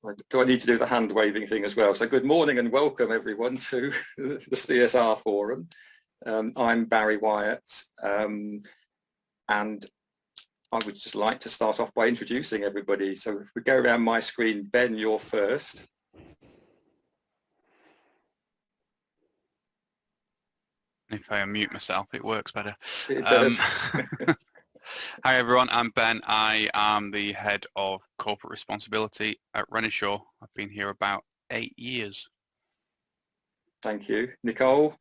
Do I need to do the hand waving thing as well? So good morning and welcome everyone to the CSR Forum. I'm Barrie Wyatt, and I would just like to start off by introducing everybody. So if we go around my screen, Ben, you're first. If I unmute myself, it works better. It does. Hi everyone, I'm Ben. I am the head of corporate responsibility at Renishaw. I've been here about 8 years. Thank you. Nicole?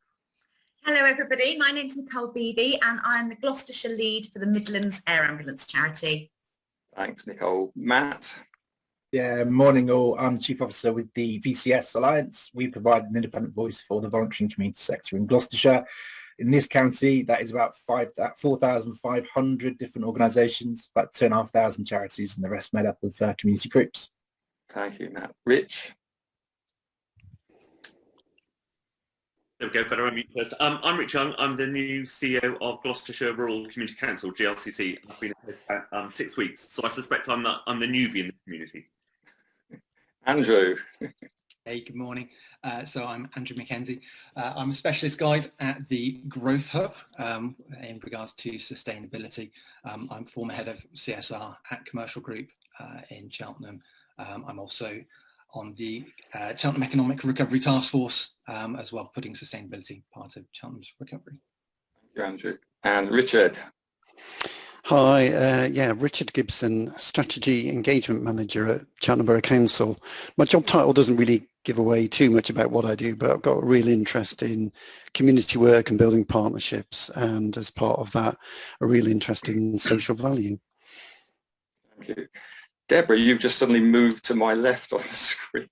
Hello everybody, my name's Nicole Beebe and I'm the Gloucestershire lead for the Midlands Air Ambulance Charity. Thanks, Nicole. Matt? Yeah, morning all. I'm the Chief Officer with the VCS Alliance. We provide an independent voice for the voluntary and community sector in Gloucestershire. In this county, that is about 4,500 different organisations, about 2,500 charities, and the rest made up of community groups. Thank you, Matt. Rich? There we go, better unmute first. I'm Rich Young, I'm the new CEO of Gloucestershire Rural Community Council, GLCC. I've been here for 6 weeks, so I suspect I'm the newbie in this community. Andrew? Hey, good morning. So I'm Andrew Mackenzie. I'm a specialist guide at the Growth Hub in regards to sustainability. I'm former head of CSR at Commercial Group in Cheltenham. I'm also on the Cheltenham Economic Recovery Task Force as well, putting sustainability part of Cheltenham's recovery. Thank you, Andrew. And Richard? Hi, yeah, Richard Gibson, Strategy Engagement Manager at Cheltenham Borough Council. My job title doesn't really give away too much about what I do, but I've got a real interest in community work and building partnerships, and as part of that, a real interest in social value. Thank you. Deborah, you've just suddenly moved to my left on the screen.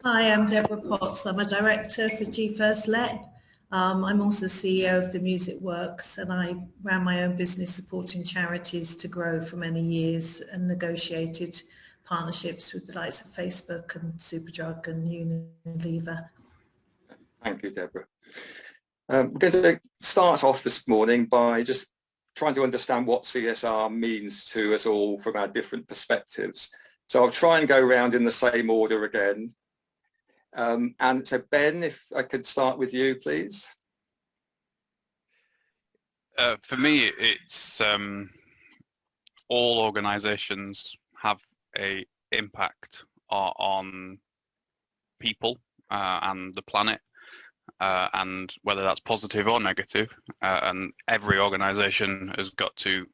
Hi, I'm Deborah Potts. I'm a director for G1st Let. I'm also CEO of the Music Works, and I ran my own business supporting charities to grow for many years and negotiated partnerships with the likes of Facebook and Superdrug and Unilever. Thank you, Deborah. We're going to start off this morning by just trying to understand what CSR means to us all from our different perspectives. So I'll try and go around in the same order again. And so Ben, if I could start with you, please. For me, it's all organisations have a impact on people and the planet, and whether that's positive or negative, and every organisation has got to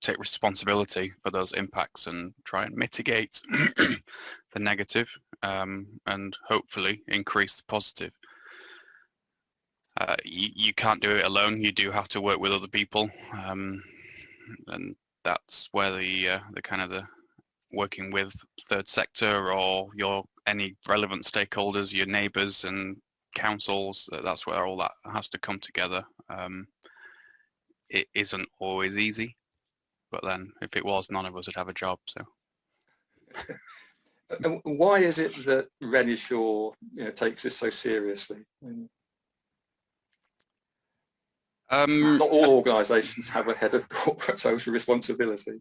take responsibility for those impacts and try and mitigate the negative, and hopefully increase the positive. You can't do it alone. You do have to work with other people, and that's where the kind of the working with third sector or any relevant stakeholders, your neighbours and councils, that's where all that has to come together. It isn't always easy, but then if it was, none of us would have a job. So. And why is it that Renishaw, takes this so seriously? Not all organisations have a head of corporate social responsibility.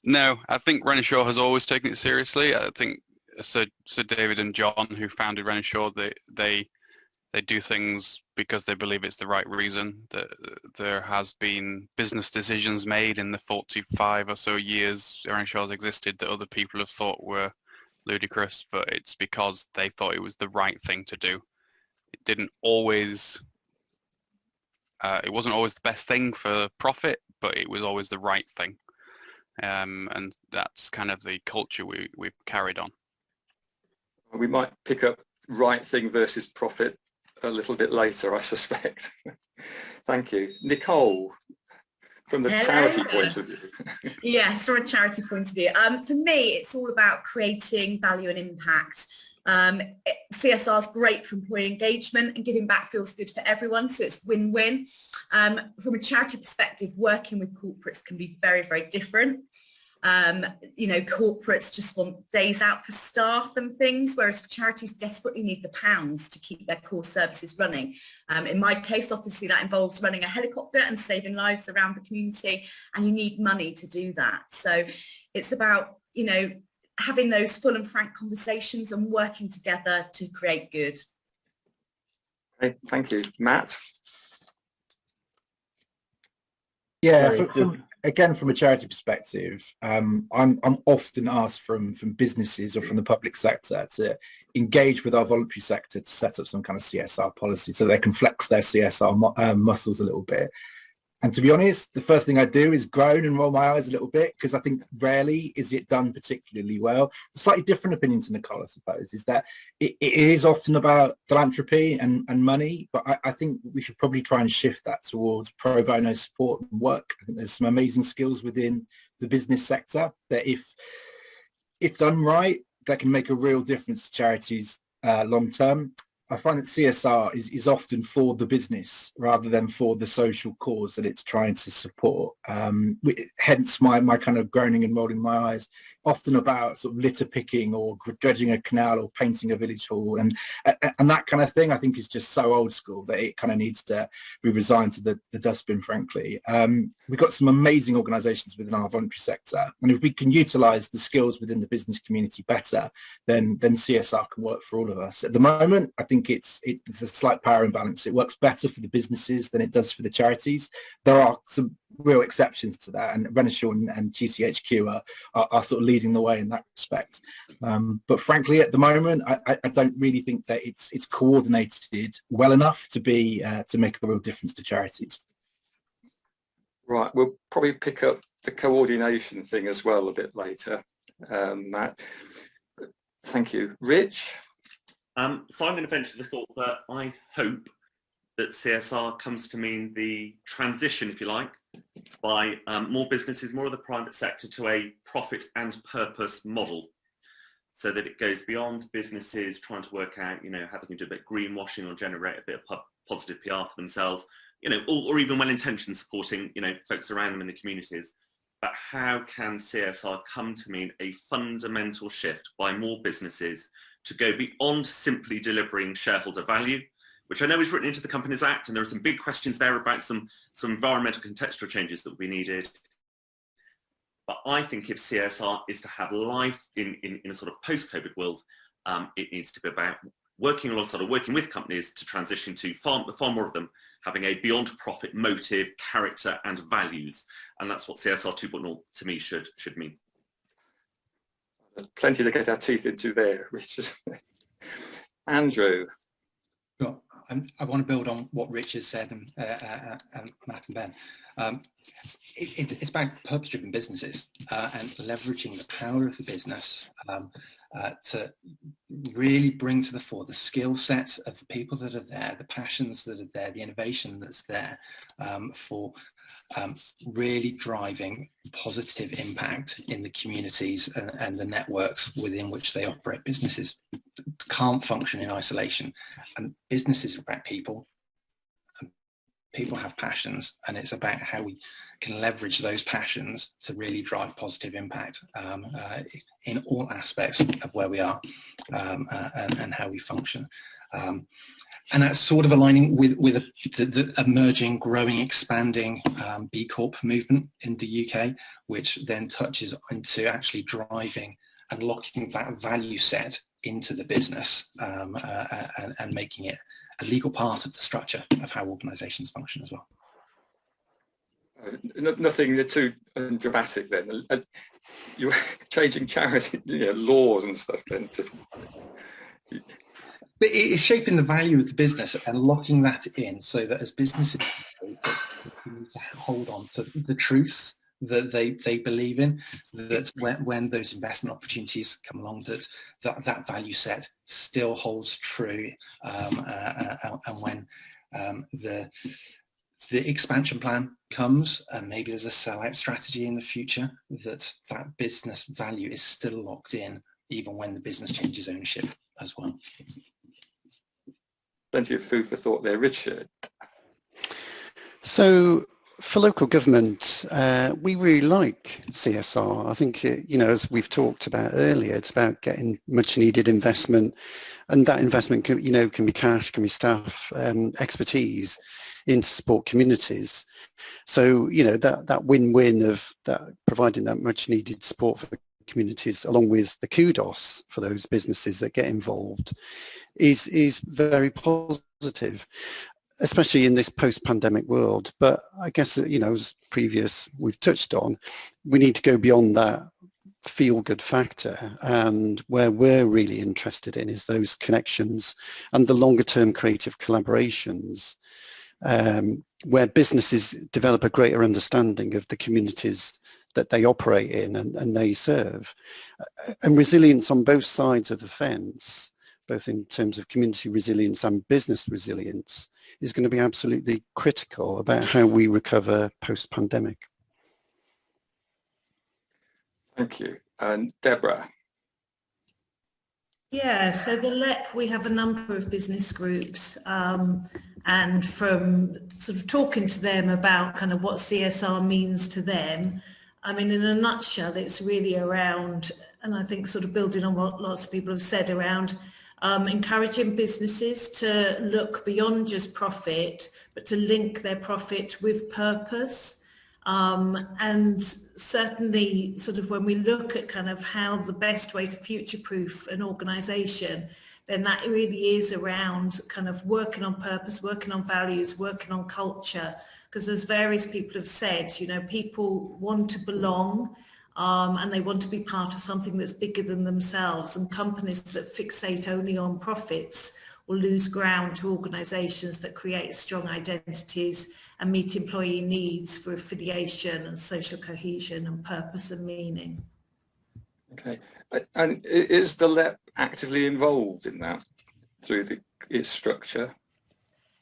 No, I think Renishaw has always taken it seriously. I think Sir David and John, who founded Renishaw, they do things because they believe it's the right reason. There has been business decisions made in the 45 or so years Renishaw's existed that other people have thought were ludicrous, but it's because they thought it was the right thing to do. It didn't always, it wasn't always the best thing for profit, but it was always the right thing. And that's kind of the culture we've carried on. We might pick up right thing versus profit a little bit later, I suspect. Thank you. Nicole, from the charity point of view. Yes, from a charity point of view. For me, it's all about creating value and impact. CSR is great for employee engagement, and giving back feels good for everyone, so it's win-win. From a charity perspective, working with corporates can be very, very different. Corporates just want days out for staff and things, whereas charities desperately need the pounds to keep their core services running. In my case, obviously, that involves running a helicopter and saving lives around the community, and you need money to do that. So it's about, having those full and frank conversations and working together to create good. Okay, thank you. Matt? Yeah, again, from a charity perspective, I'm often asked from businesses or from the public sector to engage with our voluntary sector to set up some kind of CSR policy so they can flex their CSR muscles a little bit. And to be honest, the first thing I do is groan and roll my eyes a little bit, because I think rarely is it done particularly well. A slightly different opinion to Nicole, I suppose, is that it is often about philanthropy and money, but I think we should probably try and shift that towards pro bono support and work. I think there's some amazing skills within the business sector that if done right, that can make a real difference to charities long term. I find that CSR is often for the business rather than for the social cause that it's trying to support. Hence my kind of groaning and rolling my eyes, often about sort of litter picking or dredging a canal or painting a village hall, and that kind of thing I think is just so old school that it kind of needs to be resigned to the dustbin, frankly. We've got some amazing organisations within our voluntary sector, and if we can utilise the skills within the business community better, then CSR can work for all of us. At the moment, I think it's a slight power imbalance. It works better for the businesses than it does for the charities. There are some real exceptions to that, and Renishaw and GCHQ are sort of leading the way in that respect. But frankly, at the moment, I don't really think that it's coordinated well enough to make a real difference to charities. Right, we'll probably pick up the coordination thing as well a bit later, Matt. Thank you. Rich? So I'm going to venture the thought that I hope that CSR comes to mean the transition, if you like, by more businesses, more of the private sector, to a profit and purpose model, so that it goes beyond businesses trying to work out, how they can do a bit of greenwashing or generate a bit of positive PR for themselves, or even well-intentioned supporting, folks around them in the communities. But how can CSR come to mean a fundamental shift by more businesses to go beyond simply delivering shareholder value, which I know is written into the Companies Act, and there are some big questions there about some environmental contextual changes that will be needed. But I think if CSR is to have life in a sort of post-COVID world, it needs to be about working alongside or working with companies to transition to far more of them having a beyond profit motive, character and values. And that's what CSR 2.0 to me should mean. Plenty to get our teeth into there, Rich. Andrew. Sure. I want to build on what Rich has said, and Matt and Ben. It's about purpose-driven businesses and leveraging the power of the business to really bring to the fore the skill sets of the people that are there, the passions that are there, the innovation that's there for really driving positive impact in the communities and the networks within which they operate. Businesses can't function in isolation, and businesses are about people. People have passions, and it's about how we can leverage those passions to really drive positive impact in all aspects of where we are and how we function. And that's sort of aligning with the emerging, growing, expanding B Corp movement in the UK, which then touches into actually driving and locking that value set into the business and making it a legal part of the structure of how organisations function as well. Nothing too dramatic then. You're changing charity laws and stuff then. But it's shaping the value of the business and locking that in, so that as businesses continue to hold on to the truths that they believe in, that when those investment opportunities come along, that value set still holds true, and when the expansion plan comes, and maybe there's a sell-out strategy in the future, that business value is still locked in even when the business changes ownership as well. Plenty of food for thought there. Richard. So for local government, we really like CSR. I think, as we've talked about earlier, it's about getting much needed investment, and that investment can be cash, can be staff, expertise in to support communities. So, that win-win of that, providing that much needed support for the communities, along with the kudos for those businesses that get involved, is very positive, especially in this post-pandemic world. But I guess, as we've touched on, we need to go beyond that feel-good factor, and where we're really interested in is those connections and the longer-term creative collaborations, where businesses develop a greater understanding of the communities that they operate in and they serve. And resilience on both sides of the fence, both in terms of community resilience and business resilience, is going to be absolutely critical about how we recover post-pandemic. Thank you. And Deborah? Yeah, so the LEP, we have a number of business groups, and from sort of talking to them about kind of what CSR means to them, I mean, in a nutshell, it's really around, and I think sort of building on what lots of people have said, around encouraging businesses to look beyond just profit, but to link their profit with purpose. And certainly sort of when we look at kind of how the best way to future-proof an organisation, then that really is around kind of working on purpose, working on values, working on culture, because as various people have said, people want to belong, and they want to be part of something that's bigger than themselves, and companies that fixate only on profits will lose ground to organisations that create strong identities and meet employee needs for affiliation and social cohesion and purpose and meaning. Okay, and is the LEP actively involved in that through its structure?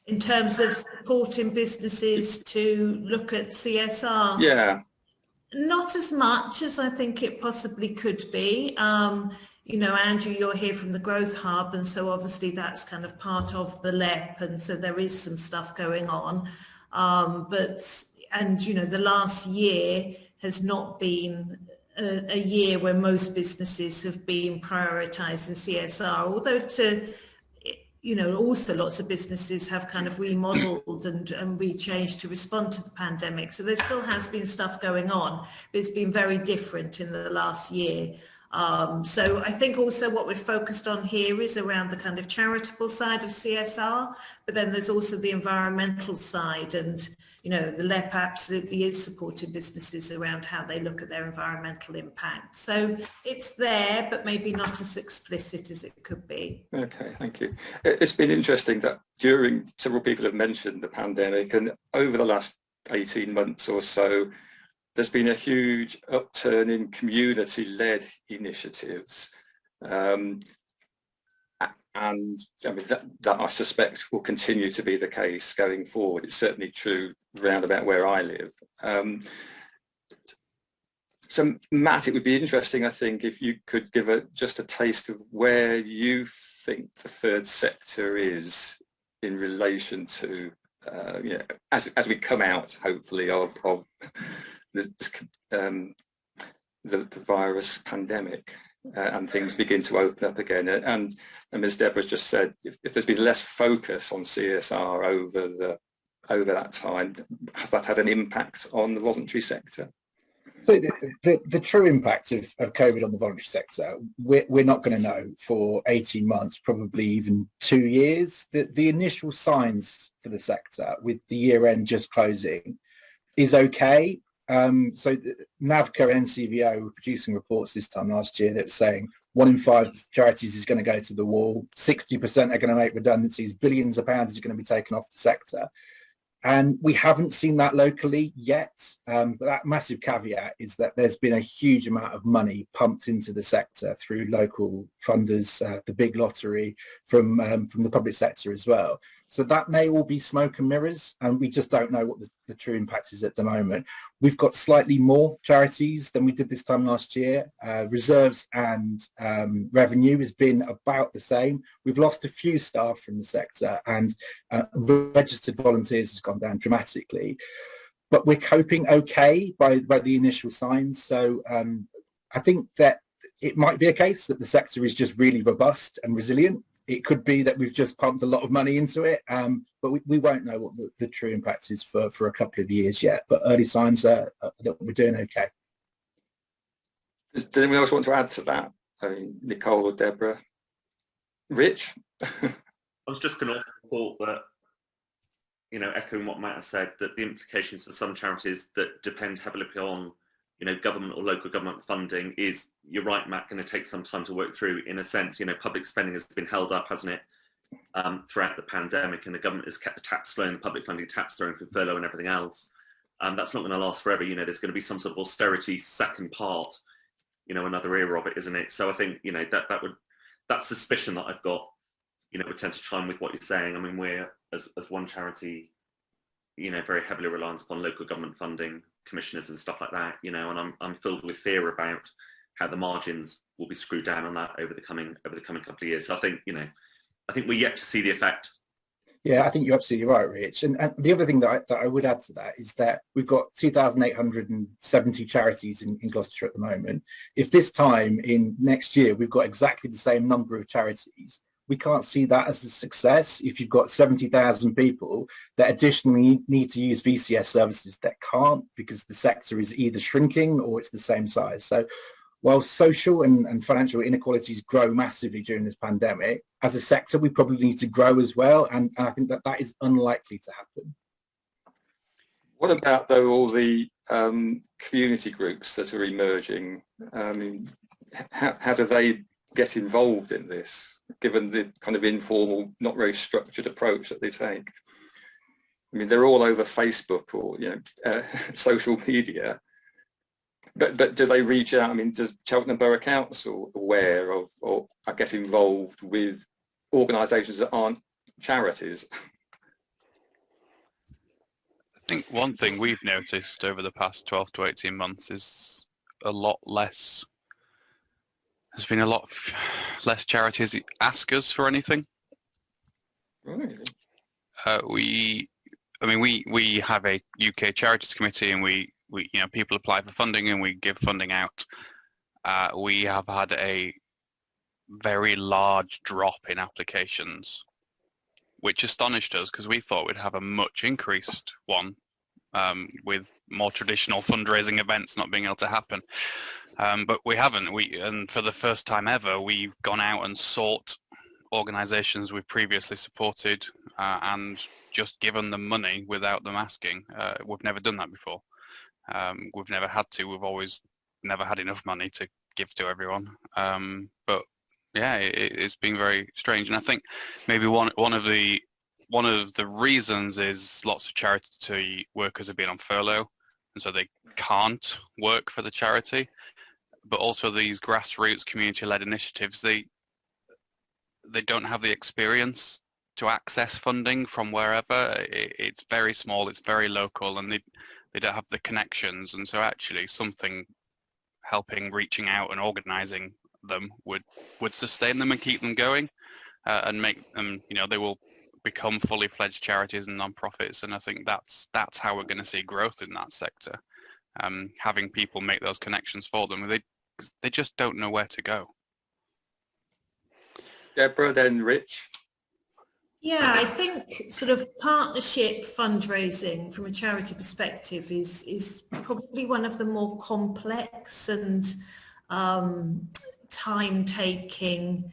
In terms of supporting businesses to look at CSR? Yeah. Not as much as I think it possibly could be. Andrew, you're here from the Growth Hub, and so obviously that's kind of part of the LEP, and so there is some stuff going on. The last year has not been a year where most businesses have been prioritising CSR, although also lots of businesses have kind of remodeled and rechanged to respond to the pandemic. So there still has been stuff going on, but it's been very different in the last year. So I think also what we're focused on here is around the kind of charitable side of CSR, but then there's also the environmental side, and the LEP absolutely is supporting businesses around how they look at their environmental impact. So it's there, but maybe not as explicit as it could be. Okay, thank you. It's been interesting that several people have mentioned the pandemic, and over the last 18 months or so, there's been a huge upturn in community-led initiatives. And I mean, that I suspect will continue to be the case going forward. It's certainly true round about where I live. So Matt, it would be interesting, I think, if you could give just a taste of where you think the third sector is in relation to, as we come out, hopefully, of the virus pandemic, and things begin to open up again. And as Deborah just said, if there's been less focus on CSR over that time, has that had an impact on the voluntary sector? So the true impact of COVID on the voluntary sector, we're not going to know for 18 months, probably even 2 years. The initial signs for the sector, with the year end just closing, is okay. So NAVCO and NCVO were producing reports this time last year that were saying 1 in 5 charities is going to go to the wall, 60% are going to make redundancies, billions of pounds is going to be taken off the sector. And we haven't seen that locally yet. But that massive caveat is that there's been a huge amount of money pumped into the sector through local funders, the big lottery, from the public sector as well. So that may all be smoke and mirrors, and we just don't know what the true impact is at the moment. We've got slightly more charities than we did this time last year. Reserves and revenue has been about the same. We've lost a few staff from the sector, and registered volunteers has gone down dramatically. But we're coping okay by the initial signs. So I think that it might be a case that the sector is just really robust and resilient. It could be that we've just pumped a lot of money into it, but we won't know what the true impact is for a couple of years yet. But early signs are that we're doing okay. Does anyone else want to add to that? I mean, Nicole or Deborah? Rich? I was just going to thought that, echoing what Matt has said, that the implications for some charities that depend heavily on, government or local government funding is, you're right, Matt, going to take some time to work through. In a sense, public spending has been held up, hasn't it, throughout the pandemic, and the government has kept the tax flowing, the public funding tax flowing for furlough and everything else. That's not going to last forever. There's going to be some sort of austerity second part, another era of it, isn't it? So I think, that suspicion that I've got, would tend to chime with what you're saying. I mean, we're, as one charity, very heavily reliant upon local government funding, commissioners and stuff like that, and I'm filled with fear about how the margins will be screwed down on that over the coming couple of years. So I think, I think we're yet to see the effect. Yeah, I think you're absolutely right, Rich. And the other thing that I would add to that is that we've got 2,870 charities in Gloucestershire at the moment. If this time in next year we've got exactly the same number of charities, we can't see that as a success if you've got 70,000 people that additionally need to use VCS services that can't, because the sector is either shrinking or it's the same size. So while social and financial inequalities grow massively during this pandemic, as a sector, we probably need to grow as well. And I think that is unlikely to happen. What about, though, all the community groups that are emerging? How do they get involved in this, given the kind of informal, not very structured approach that they take? I mean, they're all over Facebook or, social media. But do they reach out? I mean, does Cheltenham Borough Council aware of, or I guess involved with organisations that aren't charities? I think one thing we've noticed over the past 12 to 18 months is a lot less. There's been a lot less charities ask us for anything. Really? We have a UK Charities Committee, and we people apply for funding and we give funding out. We have had a very large drop in applications, which astonished us because we thought we'd have a much increased one with more traditional fundraising events not being able to happen. But we haven't. And for the first time ever, we've gone out and sought organisations we've previously supported and just given them money without them asking. We've never done that before. We've never had to. We've always never had enough money to give to everyone. But yeah, it's been very strange. And I think maybe one of the reasons is lots of charity workers have been on furlough, and so they can't work for the charity. But also these grassroots community-led initiatives, they don't have the experience to access funding from wherever. It's very small, it's very local, and they don't have the connections. And so actually something helping reaching out and organising them would sustain them and keep them going and make them, they will become fully fledged charities and non-profits. And I think that's how we're going to see growth in that sector. Having people make those connections for them. They just don't know where to go. Deborah, then Rich. Yeah, I think sort of partnership fundraising from a charity perspective is probably one of the more complex and time-taking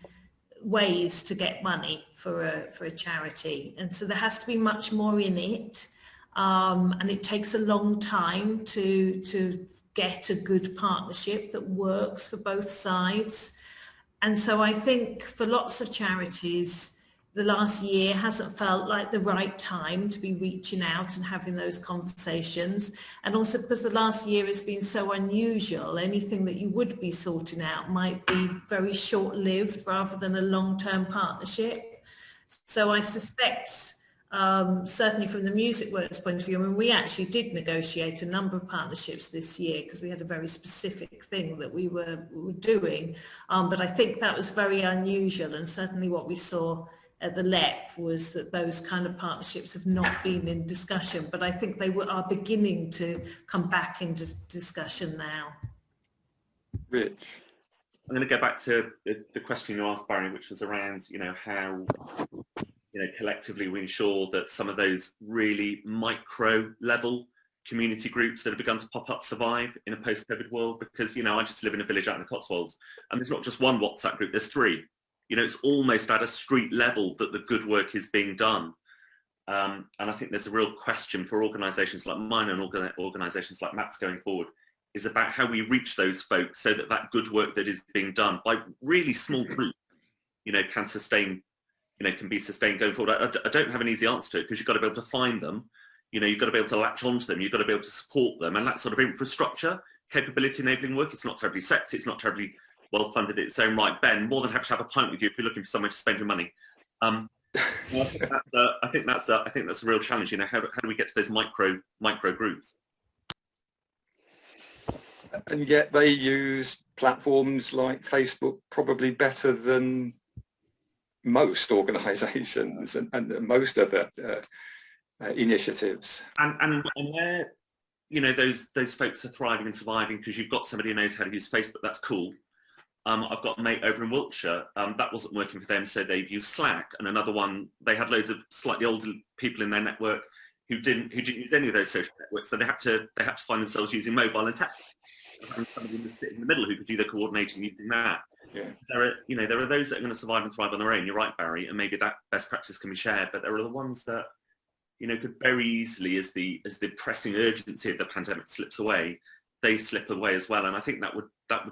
ways to get money for a charity, and so there has to be much more in it, and it takes a long time to get a good partnership that works for both sides. And so I think for lots of charities, the last year hasn't felt like the right time to be reaching out and having those conversations. And also because the last year has been so unusual, anything that you would be sorting out might be very short-lived rather than a long-term partnership. So I suspect, certainly from the Music Works point of view, I mean, we actually did negotiate a number of partnerships this year because we had a very specific thing that we were doing. But I think that was very unusual, and certainly what we saw at the LEP was that those kind of partnerships have not been in discussion, but I think they are beginning to come back into discussion now. Rich. I'm going to go back to the question you asked, Barrie, which was around, how, collectively we ensure that some of those really micro level community groups that have begun to pop up survive in a post-COVID world, because, you know, I just live in a village out in the Cotswolds, and there's not just one WhatsApp group, there's 3. You know, it's almost at a street level that the good work is being done. And I think there's a real question for organisations like mine and organisations like Matt's going forward, is about how we reach those folks so that that good work that is being done by really small groups, you know, can sustain, you know, can be sustained going forward. I don't have an easy answer to it, because you've got to be able to find them. You know, you've got to be able to latch onto them. You've got to be able to support them. And that sort of infrastructure, capability enabling work, it's not terribly sexy. It's not terribly well funded in its own right. Ben, more than happy to have a pint with you if you're looking for somewhere to spend your money. I think that's a real challenge. You know, how do we get to those micro groups? And yet they use platforms like Facebook probably better than most organisations and most other initiatives. And where, you know, those folks are thriving and surviving because you've got somebody who knows how to use Facebook, that's cool. I've got a mate over in Wiltshire, that wasn't working for them, so they've used Slack, and another one, they had loads of slightly older people in their network who didn't use any of those social networks, so they had to find themselves using mobile and tablet. And somebody was sitting in the middle who could do the coordinating using that. Yeah. There are those that are going to survive and thrive on their own. You're right, Barry, and maybe that best practice can be shared. But there are the ones that, you know, could very easily, as the pressing urgency of the pandemic slips away, they slip away as well. And I think that would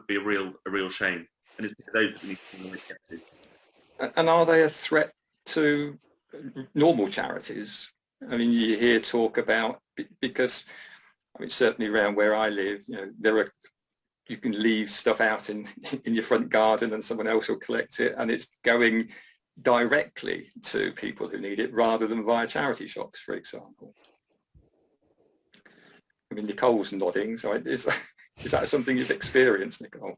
be a real shame. And it's those that we need to really get to. And are they a threat to normal charities? I mean, you hear talk about, because I mean, certainly around where I live, you know, you can leave stuff out in your front garden and someone else will collect it, and it's going directly to people who need it rather than via charity shops, for example. I mean, Nicole's nodding, so is that something you've experienced, Nicole?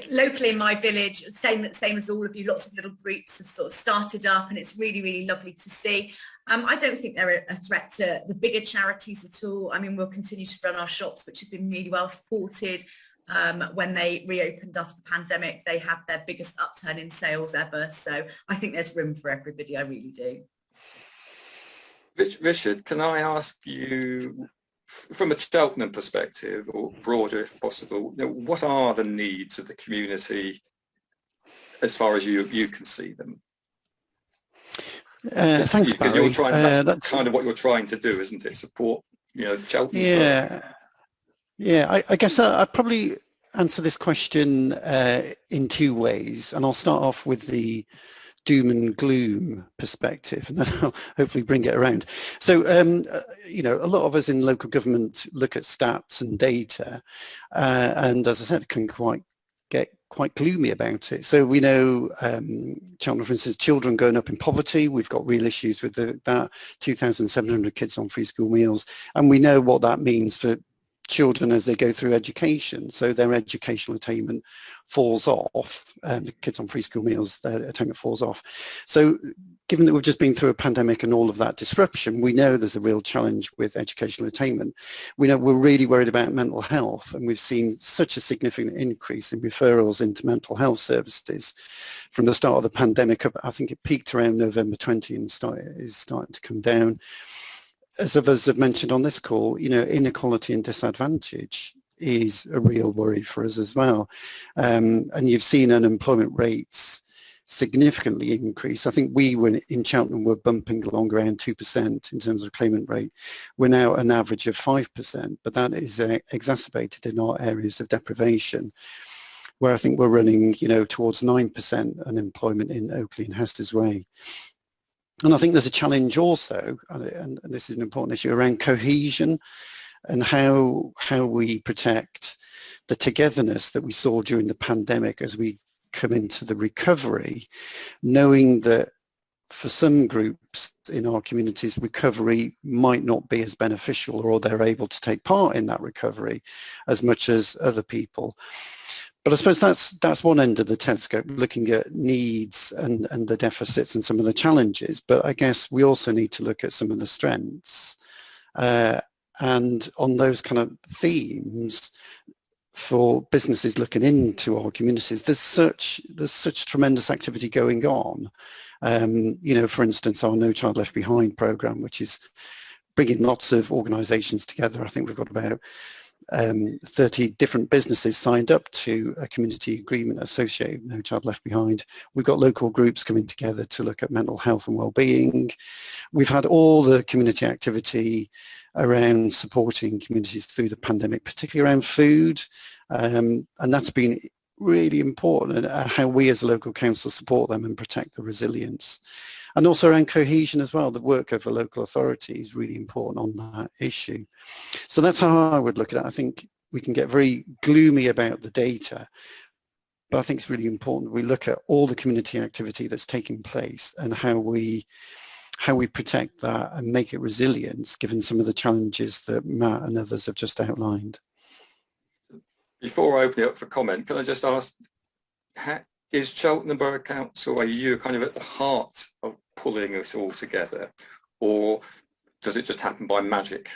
Locally in my village, same as all of you, lots of little groups have sort of started up, and it's really, really lovely to see. I don't think they're a threat to the bigger charities at all. I mean, we'll continue to run our shops, which have been really well supported. When they reopened after the pandemic, they had their biggest upturn in sales ever. So I think there's room for everybody, I really do. Richard, can I ask you, from a Cheltenham perspective, or broader if possible, you know, what are the needs of the community as far as you can see them? Thanks, Barry. That's kind of what you're trying to do, isn't it? Support, you know, Cheltenham. Yeah. I guess I'd probably answer this question in 2 ways, and I'll start off with the doom and gloom perspective, and then I'll hopefully bring it around. So, you know, a lot of us in local government look at stats and data, and as I said, can get quite gloomy about it. So we know, Cheltenham, for instance, children growing up in poverty, we've got real issues with that, 2,700 kids on free school meals, and we know what that means for children as they go through education. So their educational attainment falls off, the kids on free school meals, their attainment falls off. So given that we've just been through a pandemic and all of that disruption, we know there's a real challenge with educational attainment. We know we're really worried about mental health, and we've seen such a significant increase in referrals into mental health services from the start of the pandemic. I think it peaked around November 20 and is starting to come down. As others have mentioned on this call, you know, inequality and disadvantage is a real worry for us as well. And you've seen unemployment rates significantly increase. I think we were in Cheltenham were bumping along around 2% in terms of claimant rate. We're now an average of 5%, but that is exacerbated in our areas of deprivation, where I think we're running, you know, towards 9% unemployment in Oakley and Hester's Way. And I think there's a challenge also, and this is an important issue, around cohesion and how we protect the togetherness that we saw during the pandemic as we come into the recovery, knowing that for some groups in our communities, recovery might not be as beneficial, or they're able to take part in that recovery as much as other people. But I suppose that's one end of the telescope, looking at needs and the deficits and some of the challenges. But I guess we also need to look at some of the strengths. And on those kind of themes, for businesses looking into our communities, there's such tremendous activity going on. You know, for instance, our No Child Left Behind program, which is bringing lots of organisations together. I think we've got about 30 different businesses signed up to a community agreement associated with No Child Left Behind. We've got local groups coming together to look at mental health and well-being. We've had all the community activity around supporting communities through the pandemic, particularly around food, and that's been really important, how we as a local council support them and protect the resilience. And also around cohesion as well. The work of a local authority is really important on that issue. So that's how I would look at it. I think we can get very gloomy about the data, but I think it's really important we look at all the community activity that's taking place and how we protect that and make it resilient, given some of the challenges that Matt and others have just outlined. Before I open it up for comment, can I just ask, is Cheltenham Borough Council, are you kind of at the heart of pulling us all together, or does it just happen by magic?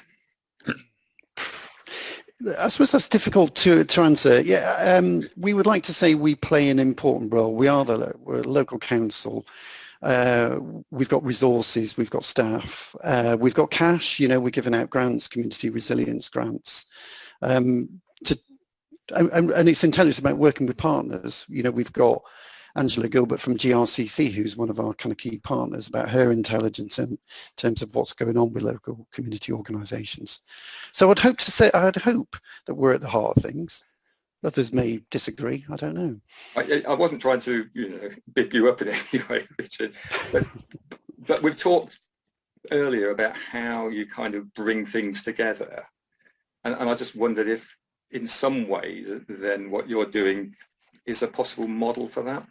I suppose that's difficult to answer. Yeah, we would like to say we play an important role. We're a local council. We've got resources, we've got staff, we've got cash. We're giving out grants, community resilience grants. And it's intelligent about working with partners. We've got Angela Gilbert from GRCC, who's one of our kind of key partners, about her intelligence in terms of what's going on with local community organisations. So I'd hope that we're at the heart of things. Others may disagree. I don't know. I wasn't trying to, big you up in any way, Richard, but we've talked earlier about how you kind of bring things together, and I just wondered if, in some way, then what you're doing is a possible model for that.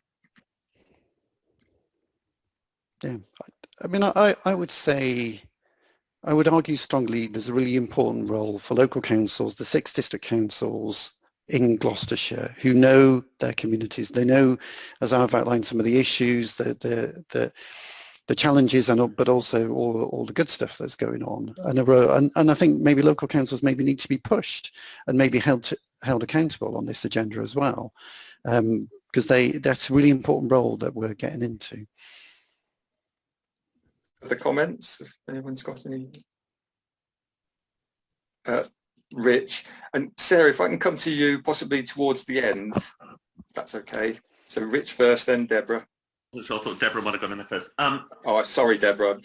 Yeah, I mean, I would say, I would argue strongly there's a really important role for local councils, the 6 district councils in Gloucestershire, who know their communities. They know, as I've outlined, some of the issues, the challenges, but also all the good stuff that's going on. And I think maybe local councils maybe need to be pushed and maybe held accountable on this agenda as well, because that's a really important role that we're getting into. The comments, if anyone's got any. Rich and Sarah, if I can come to you possibly towards the end, if that's okay. So Rich first, then Deborah. So I thought Deborah might have gone in there first. Oh, sorry, Deborah.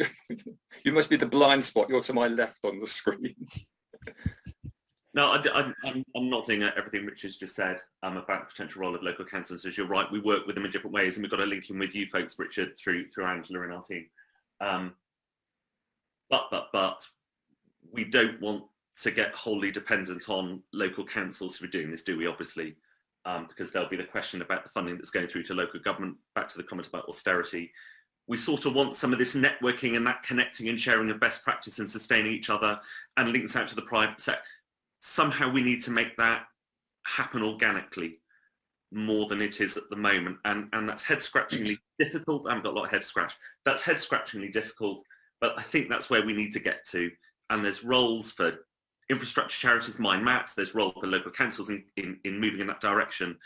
You must be the blind spot. You're to my left on the screen. No, I'm not saying everything Rich has just said about the potential role of local councils. As you're right, we work with them in different ways, and we've got a link in with you folks, Richard, through Angela and our team. But we don't want to get wholly dependent on local councils for doing this, do we? Obviously, because there'll be the question about the funding that's going through to local government. Back to the comment about austerity, we sort of want some of this networking and that connecting and sharing of best practice and sustaining each other and links out to the private sector. Somehow we need to make that happen organically more than it is at the moment, and that's head-scratchingly difficult. I haven't got a lot of head scratch. That's head-scratchingly difficult, but I think that's where we need to get to. And there's roles for infrastructure charities, mine Matt's, there's role for local councils in moving in that direction.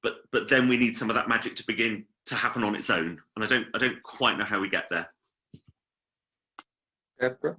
But then we need some of that magic to begin to happen on its own. And I don't quite know how we get there. Deborah?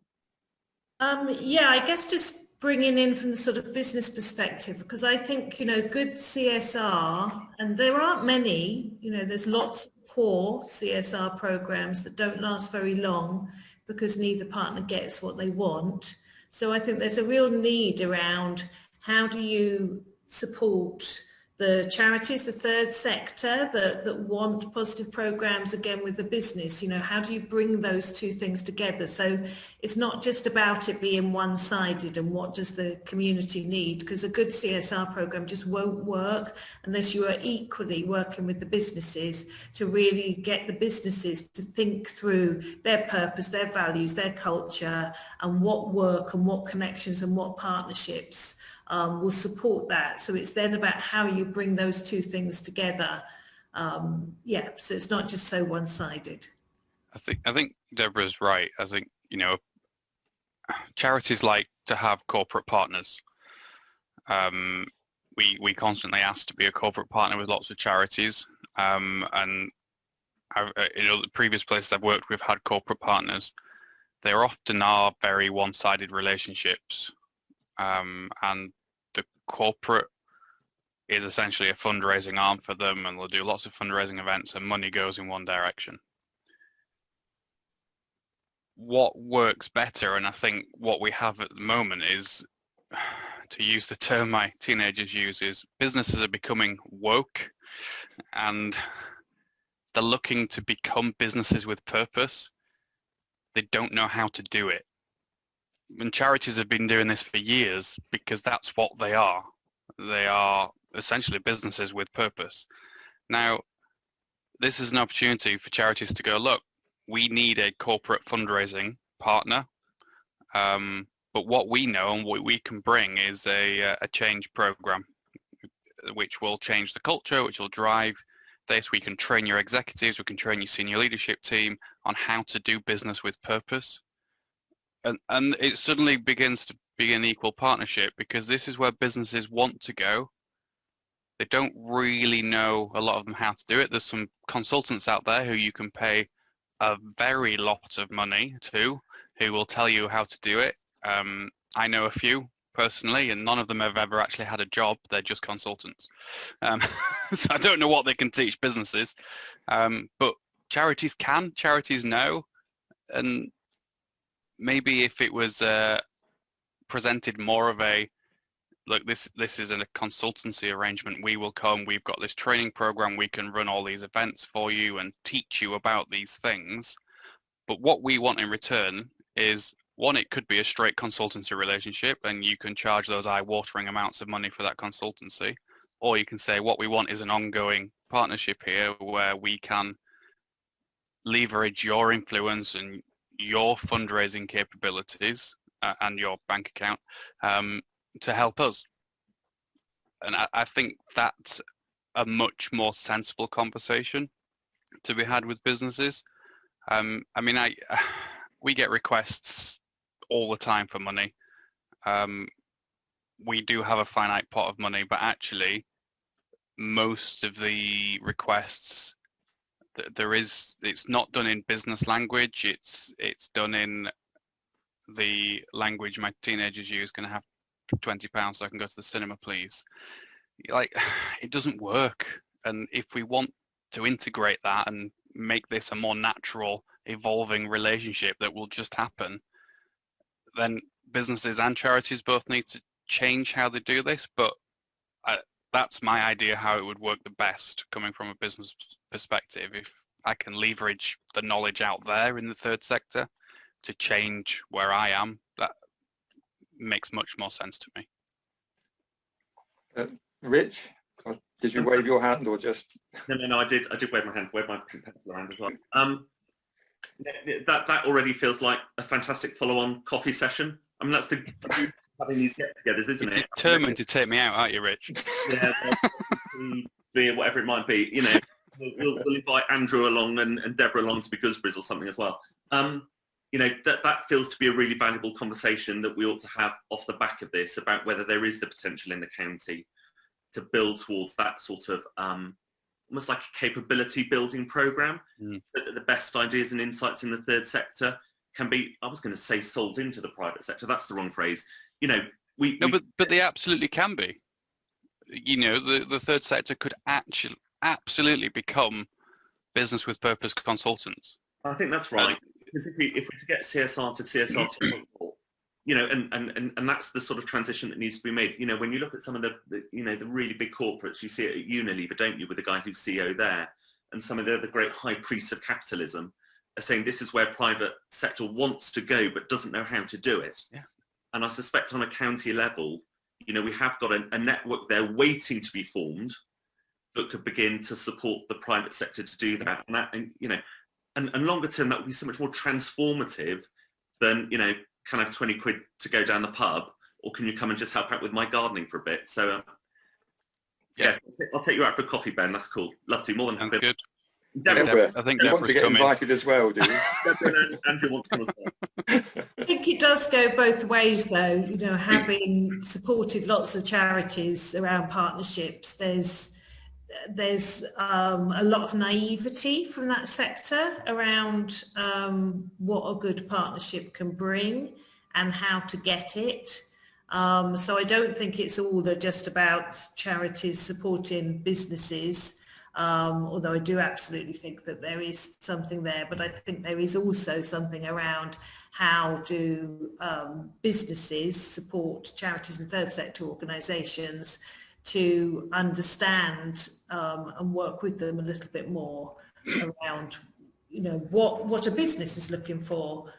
Yeah, I guess just bringing in from the sort of business perspective, because I think, good CSR, and there aren't many, there's lots of poor CSR programs that don't last very long because neither partner gets what they want. So I think there's a real need around how do you support the charities, the third sector that want positive programs again with the business. How do you bring those two things together? So it's not just about it being one-sided and what does the community need, because a good CSR program just won't work unless you are equally working with the businesses to really get the businesses to think through their purpose, their values, their culture, and what work and what connections and what partnerships will support that. So it's then about how you bring those two things together. So it's not just so one-sided. I think Deborah's right. I think, charities like to have corporate partners. We constantly ask to be a corporate partner with lots of charities. And the previous places I've worked with had corporate partners. there often are very one-sided relationships, and the corporate is essentially a fundraising arm for them, and they'll do lots of fundraising events and money goes in one direction. What works better, and I think what we have at the moment is, to use the term my teenagers use, is businesses are becoming woke and they're looking to become businesses with purpose. They don't know how to do it. And charities have been doing this for years because that's what they are. They are essentially businesses with purpose. Now, this is an opportunity for charities to go, look, we need a corporate fundraising partner, but what we know and what we can bring is a change program, which will change the culture, which will drive this. We can train your executives, we can train your senior leadership team on how to do business with purpose. And it suddenly begins to be an equal partnership, because this is where businesses want to go. They don't really know, a lot of them, how to do it. There's some consultants out there who you can pay a very lot of money to, who will tell you how to do it. I know a few personally, and none of them have ever actually had a job. They're just consultants. So I don't know what they can teach businesses, but charities can, charities know. And maybe if it was presented more of a, look, this is a consultancy arrangement. We will come, we've got this training program, we can run all these events for you and teach you about these things. But what we want in return is, one, it could be a straight consultancy relationship and you can charge those eye-watering amounts of money for that consultancy. Or you can say, what we want is an ongoing partnership here where we can leverage your influence and your fundraising capabilities and your bank account to help us. And I think that's a much more sensible conversation to be had with businesses. I mean, we get requests all the time for money. We do have a finite pot of money, but actually most of the requests, it's not done in business language. It's done in the language my teenagers use. Can I have £20 so I can go to the cinema, please? Like, it doesn't work. And if we want to integrate that and make this a more natural, evolving relationship that will just happen, then businesses and charities both need to change how they do this. But that's my idea how it would work the best, coming from a business perspective. If I can leverage the knowledge out there in the third sector to change where I am, that makes much more sense to me. Rich, did you wave your hand or just? No, I did wave my hand, wave my pencil around as well. That already feels like a fantastic follow-on coffee session. I mean, that's the beauty of having these get-togethers, isn't it? Determined to take me out, aren't you, Rich? Yeah, beer, whatever it might be. You know, we'll invite Andrew along and Deborah along to be gooseberries or something as well. You know, that feels to be a really valuable conversation that we ought to have off the back of this, about whether there is the potential in the county to build towards that sort of almost like a capability building program, that the best ideas and insights in the third sector can be, I was going to say, sold into the private sector. That's the wrong phrase. You know, but they absolutely can be. You know, the third sector could actually absolutely become business with purpose consultants. I think that's right. Because if we get CSR to CSR 2.4, you know, and that's the sort of transition that needs to be made. You know, when you look at some of the really big corporates, you see it at Unilever, don't you, with the guy who's CEO there, and some of the other great high priests of capitalism are saying this is where private sector wants to go but doesn't know how to do it. Yeah. And I suspect on a county level, you know, we have got a network there waiting to be formed that could begin to support the private sector to do that. And you know, and longer term, that would be so much more transformative than, you know, can I have 20 quid to go down the pub, or can you come and just help out with my gardening for a bit? So, yes, I'll take you out for a coffee, Ben. That's cool. Love to. More than happy. Good. Deborah, I think you want to get invited as well, do you? Deborah and Andrew want to come as well. I think it does go both ways, though. You know, having supported lots of charities around partnerships, there's there's a lot of naivety from that sector around what a good partnership can bring and how to get it. So I don't think it's all just about charities supporting businesses, although I do absolutely think that there is something there, but I think there is also something around how do businesses support charities and third sector organisations to understand and work with them a little bit more around, you know, what a business is looking for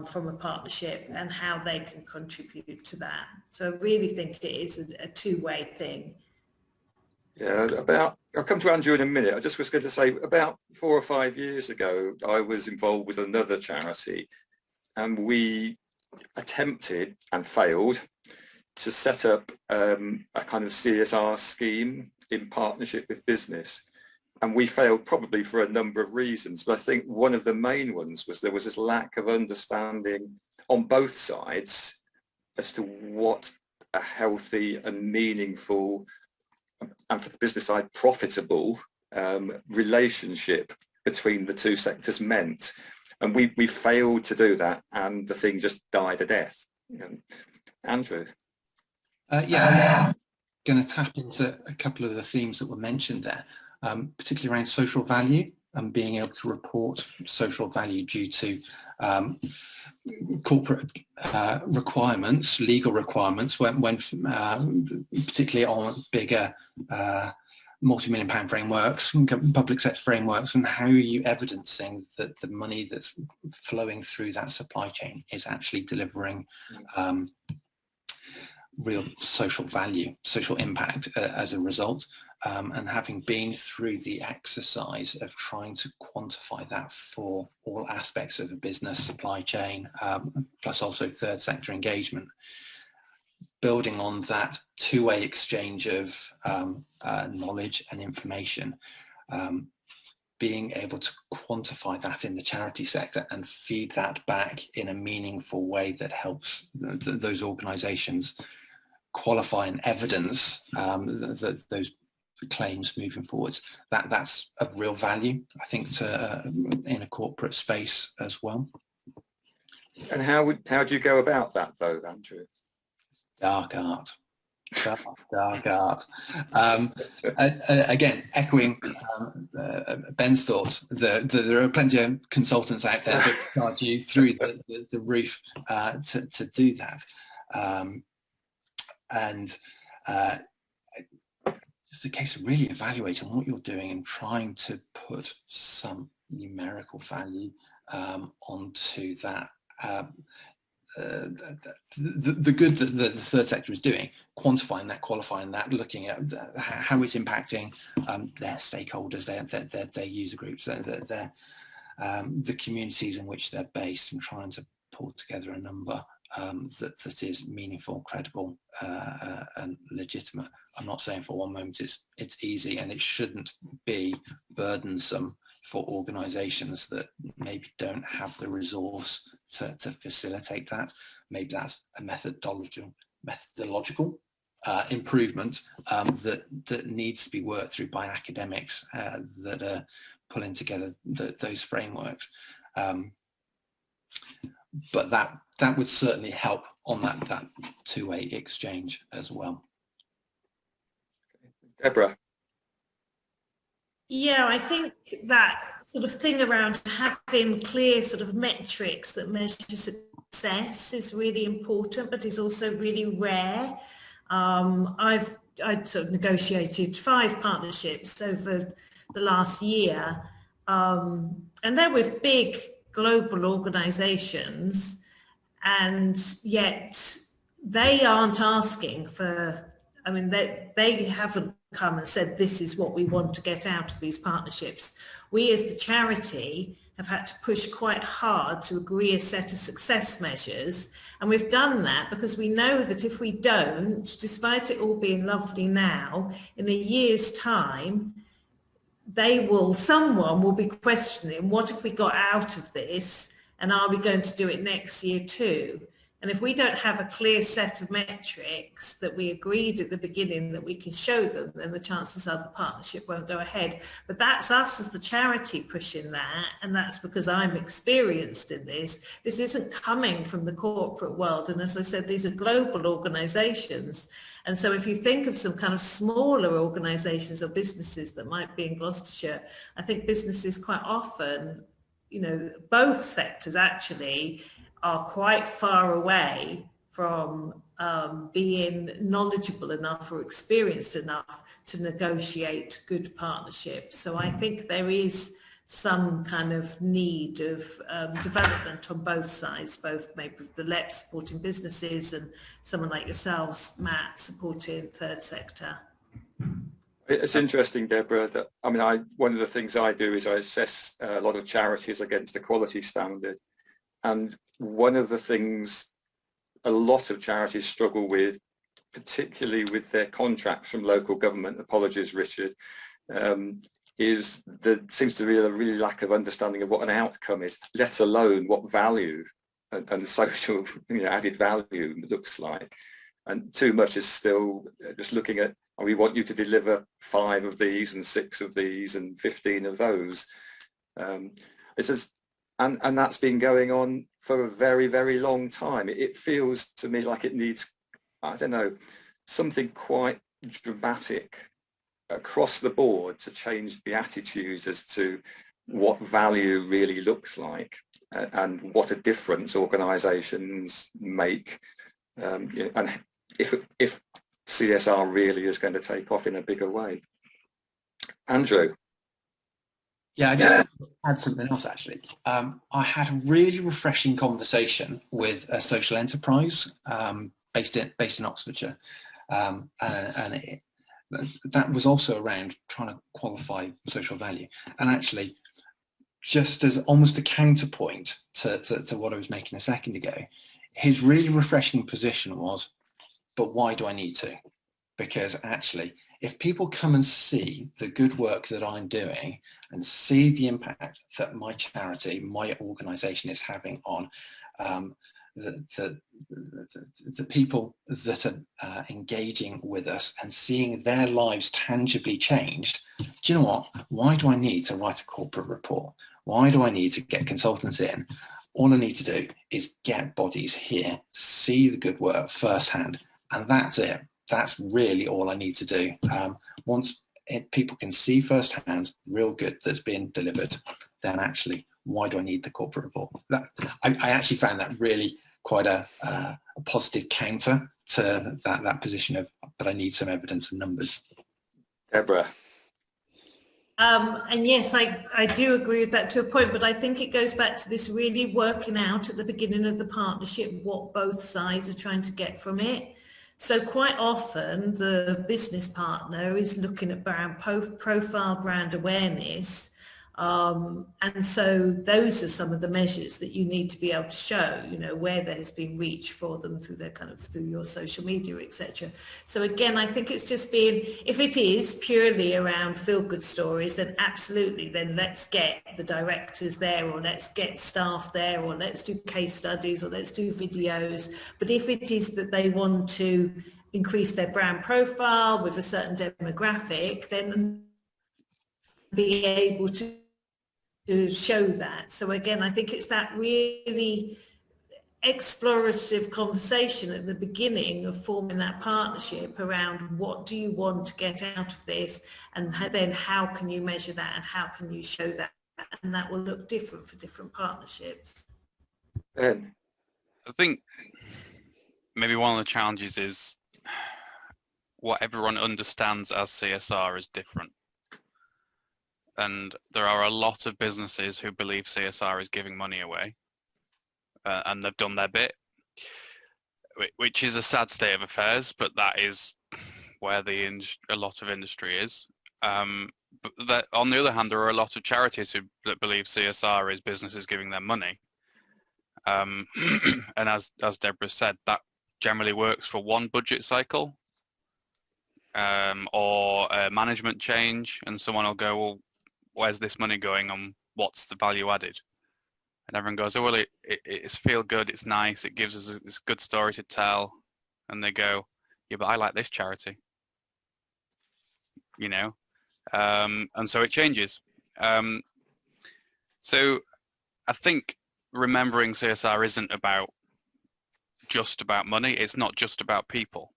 from a partnership and how they can contribute to that. So I really think it is a two-way thing. Yeah, I'll come to Andrew in a minute. I just was going to say, about 4 or 5 years ago, I was involved with another charity, and we attempted and failed to set up a kind of CSR scheme in partnership with business. And we failed probably for a number of reasons, but I think one of the main ones was there was this lack of understanding on both sides as to what a healthy and meaningful, and for the business side, profitable relationship between the two sectors meant. And we failed to do that, and the thing just died a death. Andrew? Yeah, I'm going to tap into a couple of the themes that were mentioned there, particularly around social value and being able to report social value due to corporate requirements, legal requirements, when particularly on bigger multi-million pound frameworks, public sector frameworks, and how are you evidencing that the money that's flowing through that supply chain is actually delivering real social value, social impact as a result, and having been through the exercise of trying to quantify that for all aspects of a business supply chain, plus also third sector engagement, building on that two-way exchange of knowledge and information, being able to quantify that in the charity sector and feed that back in a meaningful way that helps those organisations qualify and evidence those claims moving forwards. That's of real value, I think, to in a corporate space as well. And how do you go about that, though, Andrew? Dark art. Dark art. Again, echoing Ben's thoughts, there are plenty of consultants out there that charge you through the roof to do that. And just a case of really evaluating what you're doing and trying to put some numerical value onto that. The good that the third sector is doing, quantifying that, qualifying that, looking at how it's impacting their stakeholders, their user groups, the communities in which they're based, and trying to pull together a number that is meaningful, credible, and legitimate. I'm not saying for one moment it's easy, and it shouldn't be burdensome for organisations that maybe don't have the resource to facilitate that. Maybe that's a methodological improvement that needs to be worked through by academics that are pulling together those frameworks. But that would certainly help on that two-way exchange as well. Deborah? Yeah, I think that sort of thing around having clear sort of metrics that measure success is really important, but is also really rare. I've sort of negotiated 5 partnerships over the last year, and they're with big global organizations, and yet they aren't asking for, I mean, they haven't come and said, this is what we want to get out of these partnerships. We as the charity have had to push quite hard to agree a set of success measures, and we've done that because we know that if we don't, despite it all being lovely now, in a year's time, someone will be questioning, what have we got out of this, and are we going to do it next year too? And if we don't have a clear set of metrics that we agreed at the beginning that we can show them, then the chances are the partnership won't go ahead. But that's us as the charity pushing that, and that's because I'm experienced in this. This isn't coming from the corporate world, and as I said, these are global organisations. And so if you think of some kind of smaller organisations or businesses that might be in Gloucestershire, I think businesses quite often, you know, both sectors actually are quite far away from being knowledgeable enough or experienced enough to negotiate good partnerships. So I think there is some kind of need of development on both sides, both maybe the LEP supporting businesses and someone like yourselves, Matt, supporting third sector. It's interesting, Deborah, that one of the things I do is I assess a lot of charities against a quality standard. And one of the things a lot of charities struggle with, particularly with their contracts from local government, apologies, Richard, is there seems to be a really lack of understanding of what an outcome is, let alone what value and social added value looks like. And too much is still just looking at, we want you to deliver 5 of these and 6 of these and 15 of those. It's just, and that's been going on for a very, very long time. It feels to me like it needs, I don't know, something quite dramatic across the board to change the attitudes as to what value really looks like and what a difference organisations make, and if CSR really is going to take off in a bigger way. Andrew. Yeah, I just want to add something else actually. I had a really refreshing conversation with a social enterprise based in Oxfordshire, and that was also around trying to qualify social value. And actually, just as almost a counterpoint to what I was making a second ago, his really refreshing position was, but why do I need to? Because actually, if people come and see the good work that I'm doing and see the impact that my charity, my organisation is having on the people that are engaging with us and seeing their lives tangibly changed, do you know what? Why do I need to write a corporate report? Why do I need to get consultants in? All I need to do is get bodies here, see the good work firsthand, and that's it. That's really all I need to do. Once people can see firsthand real good that's being delivered, then actually, why do I need the corporate report? I actually found that really quite a positive counter to that position of, but I need some evidence and numbers. Deborah. And yes, I do agree with that to a point, but I think it goes back to this really working out at the beginning of the partnership what both sides are trying to get from it. So quite often the business partner is looking at brand profile, brand awareness, and so those are some of the measures that you need to be able to show, where there has been reach for them through their through your social media, etc. So again, I think it's just being, if it is purely around feel-good stories, then absolutely, then let's get the directors there, or let's get staff there, or let's do case studies, or let's do videos. But if it is that they want to increase their brand profile with a certain demographic, then be able to show that. So again, I think it's that really explorative conversation at the beginning of forming that partnership around what do you want to get out of this, and then how can you measure that and how can you show that, and that will look different for different partnerships. I think maybe one of the challenges is what everyone understands as CSR is different. And there are a lot of businesses who believe CSR is giving money away, and they've done their bit, which is a sad state of affairs, but that is where a lot of industry is. But on the other hand, there are a lot of charities that believe CSR is businesses giving them money. And as Deborah said, that generally works for one budget cycle, or a management change, and someone will go, well, where's this money going and what's the value added? And everyone goes, oh, well, it's feel good, it's nice, it gives us this good story to tell. And they go, yeah, but I like this charity, you know? And so it changes. So I think remembering CSR isn't just about money. It's not just about people.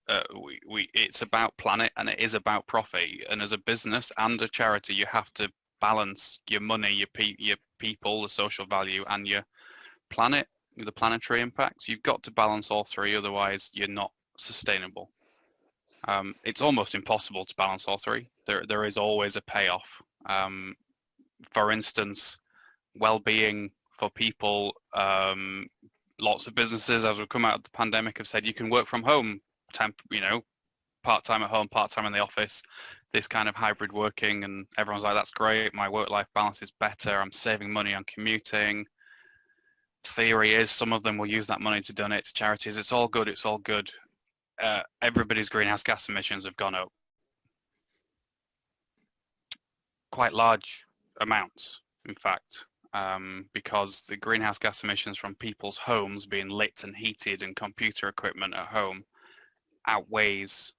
It's about planet, and it is about profit. And as a business and a charity, you have to balance your money, your people, the social value, and your planet, the planetary impacts. You've got to balance all three, otherwise you're not sustainable. It's almost impossible to balance all three. There is always a payoff. For instance, well-being for people. Lots of businesses, as we've come out of the pandemic, have said you can work from home, part-time at home, part-time in the office, this kind of hybrid working, and everyone's like, that's great, my work-life balance is better, I'm saving money on commuting. Theory is some of them will use that money to donate to charities. It's all good, it's all good. Everybody's greenhouse gas emissions have gone up quite large amounts, in fact. Because the greenhouse gas emissions from people's homes being lit and heated and computer equipment at home outweighs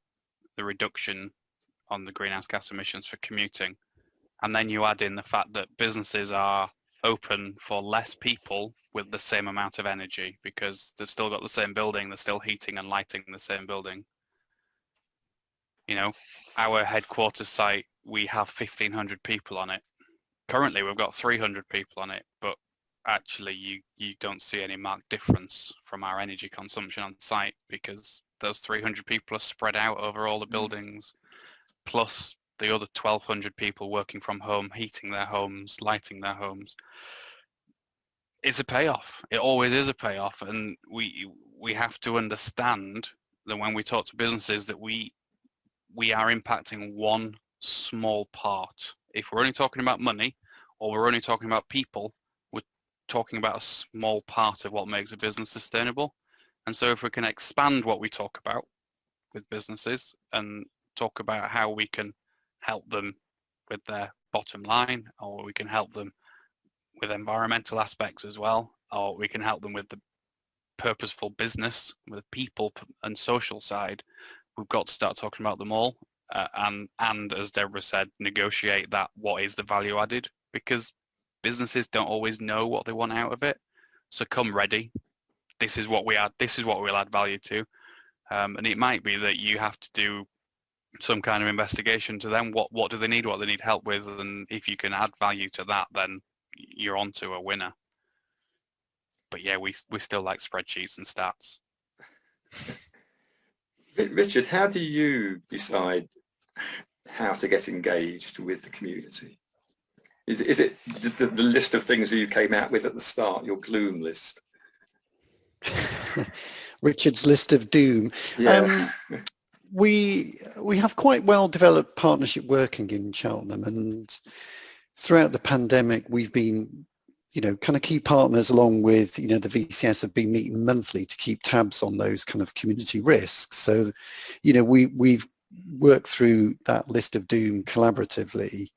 the reduction on the greenhouse gas emissions for commuting. And then you add in the fact that businesses are open for less people with the same amount of energy, because they've still got the same building, they're still heating and lighting the same building. You know, our headquarters site, we have 1,500 people on it. Currently, we've got 300 people on it, but actually you don't see any marked difference from our energy consumption on site, because those 300 people are spread out over all the buildings, plus the other 1,200 people working from home, heating their homes, lighting their homes. It's a payoff. It always is a payoff, and we have to understand that when we talk to businesses that we are impacting one small part. If we're only talking about money, or we're only talking about people, we're talking about a small part of what makes a business sustainable. And so if we can expand what we talk about with businesses and talk about how we can help them with their bottom line, or we can help them with environmental aspects as well, or we can help them with the purposeful business, with people and social side, we've got to start talking about them all. And as Deborah said, negotiate that, what is the value added, because businesses don't always know what they want out of it. So come ready. This is what we add. This is what we'll add value to. And it might be that you have to do some kind of investigation to them. What do they need? What they need help with? And if you can add value to that, then you're onto a winner. But yeah, we still like spreadsheets and stats. Richard, how do you decide how to get engaged with the community? Is it the list of things that you came out with at the start, your gloom list? Richard's list of doom. Yeah. We have quite well developed partnership working in Cheltenham, and throughout the pandemic we've been, kind of key partners, along with, the VCS have been meeting monthly to keep tabs on those kind of community risks. So, we've worked through that list of doom collaboratively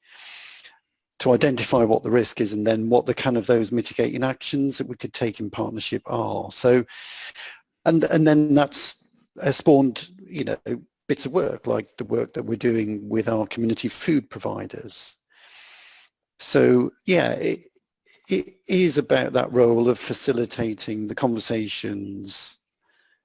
to identify what the risk is, and then what the kind of those mitigating actions that we could take in partnership are. So, and then that's spawned, bits of work, like the work that we're doing with our community food providers. So yeah, it is about that role of facilitating the conversations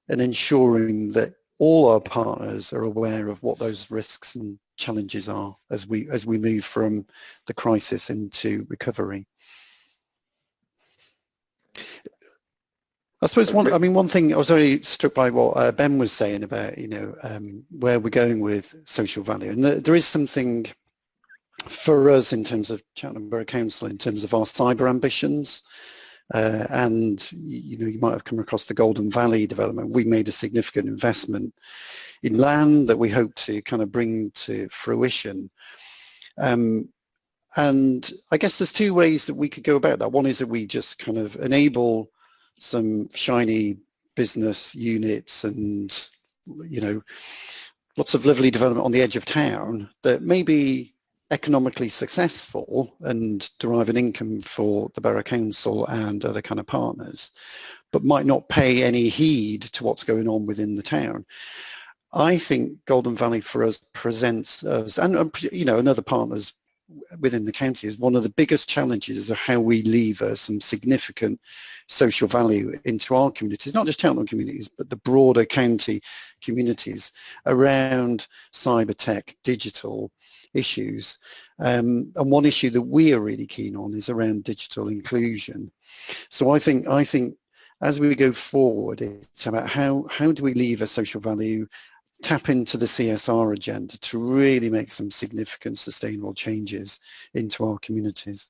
and ensuring that all our partners are aware of what those risks and challenges are as we move from the crisis into recovery. I suppose one thing I was very struck by what Ben was saying about, where we're going with social value, and there is something for us in terms of Cheltenham Borough Council, in terms of our cyber ambitions. And you might have come across the Golden Valley development. We made a significant investment in land that we hope to kind of bring to fruition. And I guess there's two ways that we could go about that. One is that we just kind of enable some shiny business units and, lots of lovely development on the edge of town that maybe economically successful and derive an income for the Borough Council and other kind of partners, but might not pay any heed to what's going on within the town. I think Golden Valley for us presents us, and other partners within the county, is one of the biggest challenges of how we lever some significant social value into our communities, not just Cheltenham communities, but the broader county communities around cyber tech, digital issues. And one issue that we are really keen on is around digital inclusion. So I think as we go forward, it's about how do we lever social value, tap into the CSR agenda to really make some significant sustainable changes into our communities.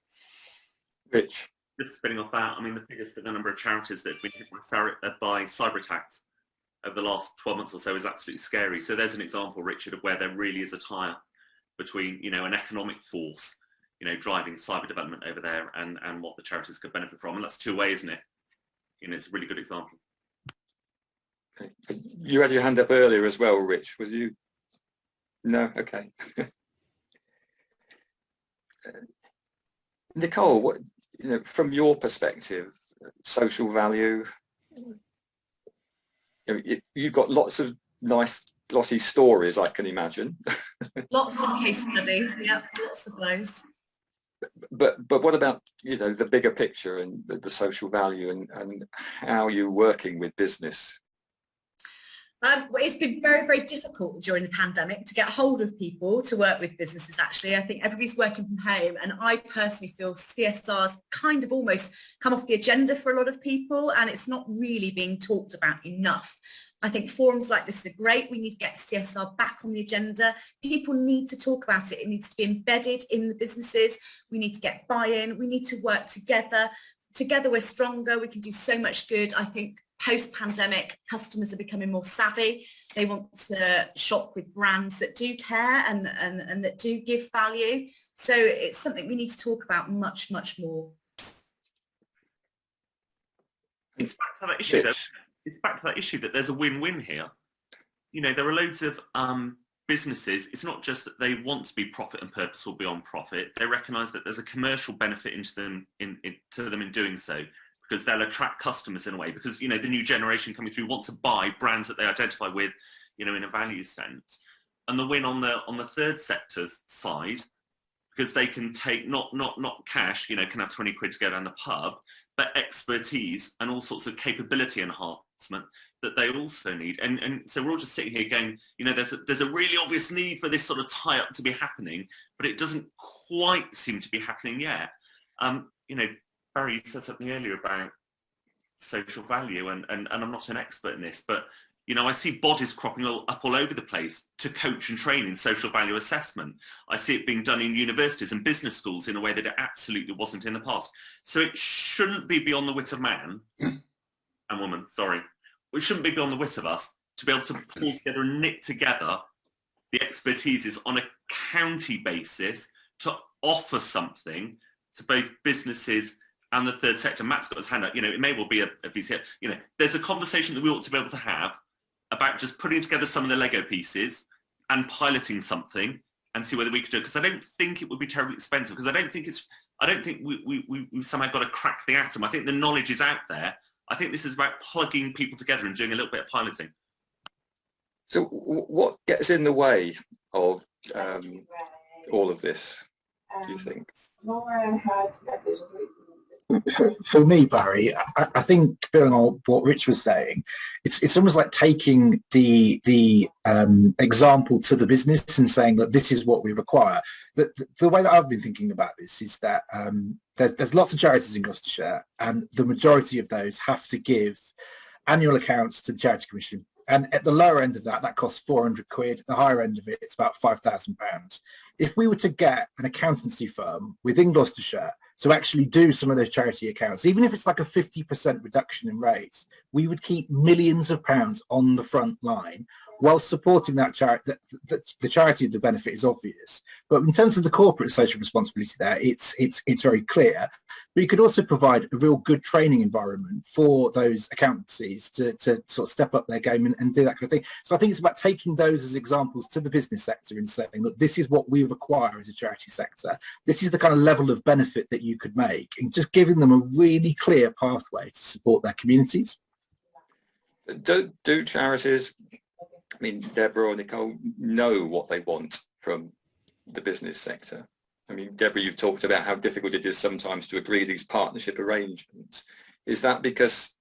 Rich? Just spinning off that, I mean, the figures for the number of charities that have been hit by cyber attacks over the last 12 months or so is absolutely scary. So there's an example, Richard, of where there really is a tie between, an economic force, driving cyber development over there and what the charities could benefit from. And that's two-way, isn't it? It's a really good example. Okay. You had your hand up earlier as well, Rich. Was you? No? Okay. Nicole, what, from your perspective, social value, you've got lots of nice glossy stories, I can imagine. Lots of case studies, yeah, lots of those. But what about, the bigger picture and the social value and how you're working with business? It's been very, very difficult during the pandemic to get hold of people to work with businesses, actually. I think everybody's working from home, and I personally feel CSR's kind of almost come off the agenda for a lot of people, and it's not really being talked about enough. I think forums like this are great. We need to get CSR back on the agenda. People need to talk about it. It needs to be embedded in the businesses. We need to get buy-in. We need to work together. Together we're stronger. We can do so much good. I think post-pandemic, customers are becoming more savvy. They want to shop with brands that do care and that do give value. So it's something we need to talk about much, much more. It's back to that issue, though. It's back to that issue that there's a win-win here. There are loads of businesses. It's not just that they want to be profit and purposeful beyond profit. They recognise that there's a commercial benefit to them in doing so, because they'll attract customers in a way, because the new generation coming through want to buy brands that they identify with, in a value sense. And the win on the third sector's side, because they can take not cash, can have 20 quid to go down the pub, but expertise and all sorts of capability enhancement that they also need. And so we're all just sitting here going, there's a really obvious need for this sort of tie-up to be happening, but it doesn't quite seem to be happening yet. Barrie, you said something earlier about social value, and I'm not an expert in this, but I see bodies cropping up all over the place to coach and train in social value assessment. I see it being done in universities and business schools in a way that it absolutely wasn't in the past. So it shouldn't be beyond the wit of man and woman, sorry. It shouldn't be beyond the wit of us to be able to pull together and knit together the expertises on a county basis to offer something to both businesses and the third sector. Matt's got his hand up. It may well be a VCF. There's a conversation that we ought to be able to have about just putting together some of the Lego pieces and piloting something and see whether we could do it. Because I don't think it would be terribly expensive. Because I don't think we somehow got to crack the atom. I think the knowledge is out there. I think this is about plugging people together and doing a little bit of piloting. So what gets in the way of all of this, do you think? For me, Barrie, I think, building on what Rich was saying, it's almost like taking the example to the business and saying that this is what we require. The way that I've been thinking about this is that there's lots of charities in Gloucestershire, and the majority of those have to give annual accounts to the Charity Commission. And at the lower end of that costs 400 quid. The higher end of it, it's about £5,000. If we were to get an accountancy firm within Gloucestershire to actually do some of those charity accounts, even if it's like a 50% reduction in rates, we would keep millions of pounds on the front line while supporting that charity. The charity of the benefit is obvious. But in terms of the corporate social responsibility there, it's very clear. But you could also provide a real good training environment for those accountancies to sort of step up their game and do that kind of thing. So I think it's about taking those as examples to the business sector and saying, look, this is what we require as a charity sector. This is the kind of level of benefit that you could make, and just giving them a really clear pathway to support their communities. Do charities, I mean, Deborah or Nicole, know what they want from the business sector? I mean, Deborah, you've talked about how difficult it is sometimes to agree these partnership arrangements. Is that because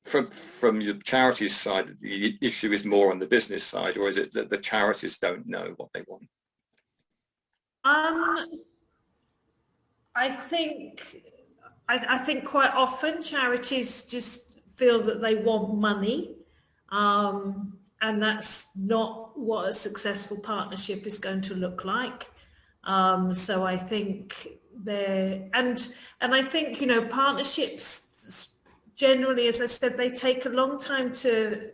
from your charities side, the issue is more on the business side, or is it that the charities don't know what they want? I think quite often charities just feel that they want money, and that's not what a successful partnership is going to look like. So I think and I think, you know, partnerships generally, as I said, they take a long time to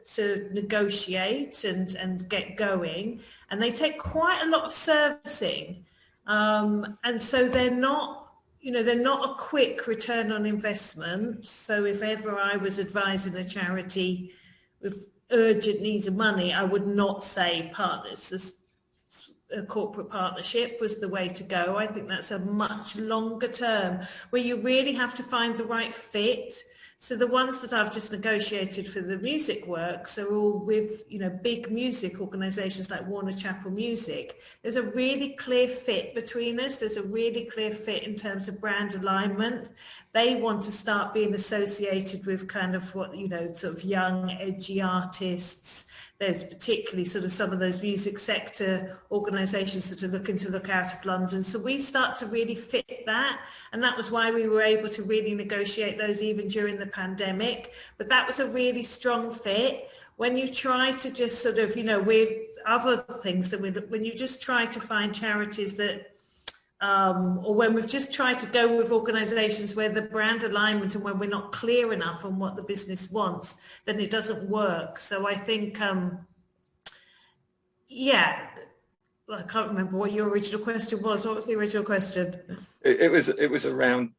negotiate and get going, and they take quite a lot of servicing, and so they're not, you know, they're not a quick return on investment. So if ever I was advising a charity with urgent needs of money, I would not say partners. A corporate partnership was the way to go. I think that's a much longer term where you really have to find the right fit. So the ones that I've just negotiated for the music works are all with, you know, big music organisations like Warner Chappell Music. There's a really clear fit between us. There's a really clear fit in terms of brand alignment. They want to start being associated with kind of what, you know, sort of young, edgy artists. There's particularly sort of some of those music sector organisations that are looking to look out of London. So we start to really fit that. And that was why we were able to really negotiate those even during the pandemic. But that was a really strong fit. When you try to just sort of, you know, with other things that when you just try to find charities that, or when we've just tried to go with organisations where the brand alignment and when we're not clear enough on what the business wants, then it doesn't work. So I think, yeah, I can't remember what your original question was. What was the original question? It was around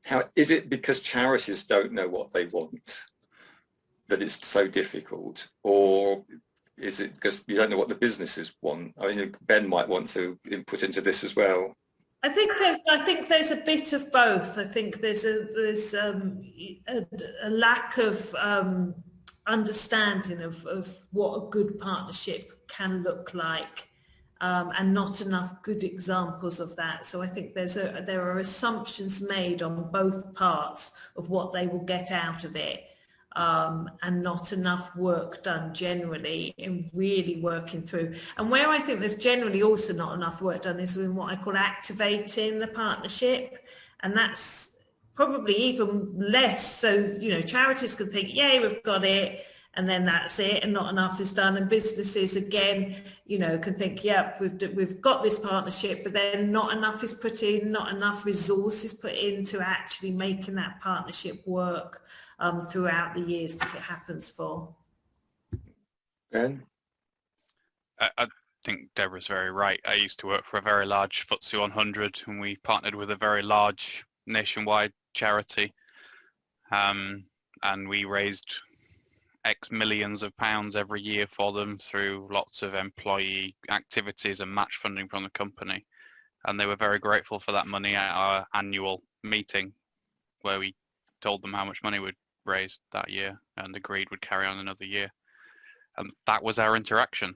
how is it because charities don't know what they want that it's so difficult, or is it because you don't know what the businesses want? I mean, Ben might want to input into this as well. I think there's a bit of both. I think there's a lack of understanding of what a good partnership can look like, and not enough good examples of that. So I think there are assumptions made on both parts of what they will get out of it. And not enough work done generally in really working through. And where I think there's generally also not enough work done is in what I call activating the partnership. And that's probably even less. So, you know, charities can think, yay, we've got it, and then that's it, and not enough is done. And businesses, again, you know, can think, yep, we've got this partnership, but then not enough is put in, not enough resources put into actually making that partnership work. Throughout the years that it happens for. Ben? I think Deborah's very right. I used to work for a very large FTSE 100 and we partnered with a very large nationwide charity, and we raised X millions of pounds every year for them through lots of employee activities and match funding from the company. And they were very grateful for that money at our annual meeting where we told them how much money we'd raised that year and agreed would carry on another year. And that was our interaction.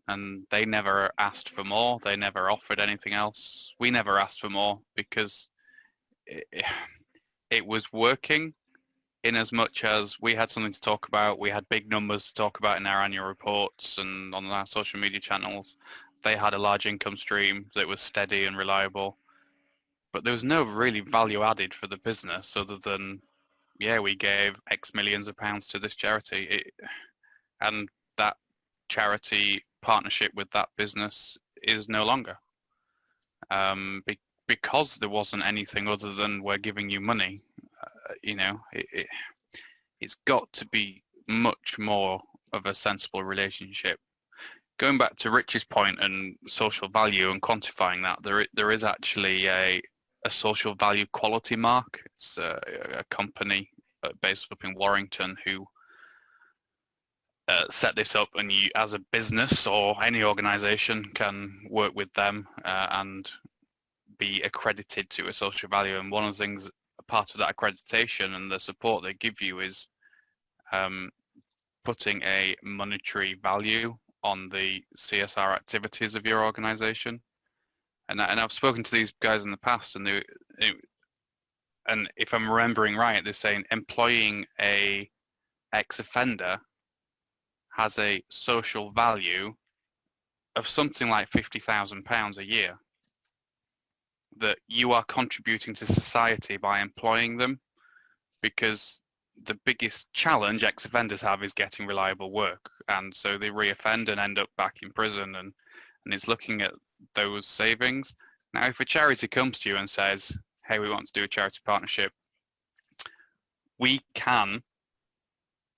And they never asked for more. They never offered anything else. We never asked for more because it was working in as much as we had something to talk about. We had big numbers to talk about in our annual reports and on our social media channels. They had a large income stream that was steady and reliable. But there was no really value added for the business other than, yeah, we gave X millions of pounds to this charity, and that charity partnership with that business is no longer, because there wasn't anything other than we're giving you money. You know, it's got to be much more of a sensible relationship. Going back to Rich's point and social value and quantifying that, there is actually a a social value quality mark. It's a company based up in Warrington who set this up, and you, as a business or any organisation, can work with them and be accredited to a social value. And one of the things, part of that accreditation and the support they give you is putting a monetary value on the CSR activities of your organisation. And I've spoken to these guys in the past, and and if I'm remembering right, they're saying employing a ex-offender has a social value of something like £50,000 a year that you are contributing to society by employing them, because the biggest challenge ex-offenders have is getting reliable work, and so they re-offend and end up back in prison, and it's looking at those savings. Now, if a charity comes to you and says, hey, we want to do a charity partnership, we can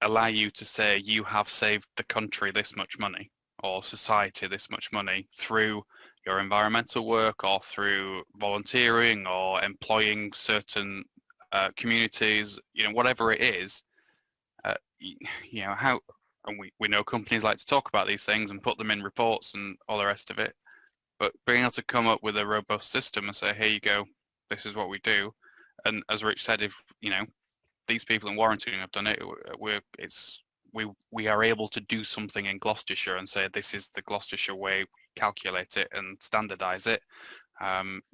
allow you to say you have saved the country this much money or society this much money through your environmental work or through volunteering or employing certain communities, you know, whatever it is. You know, how, and we know companies like to talk about these things and put them in reports and all the rest of it, but being able to come up with a robust system and say, here you go, this is what we do. And as Rich said, if, you know, these people in Warrington have done it, we are able to do something in Gloucestershire and say, this is the Gloucestershire way, calculate it and standardise it.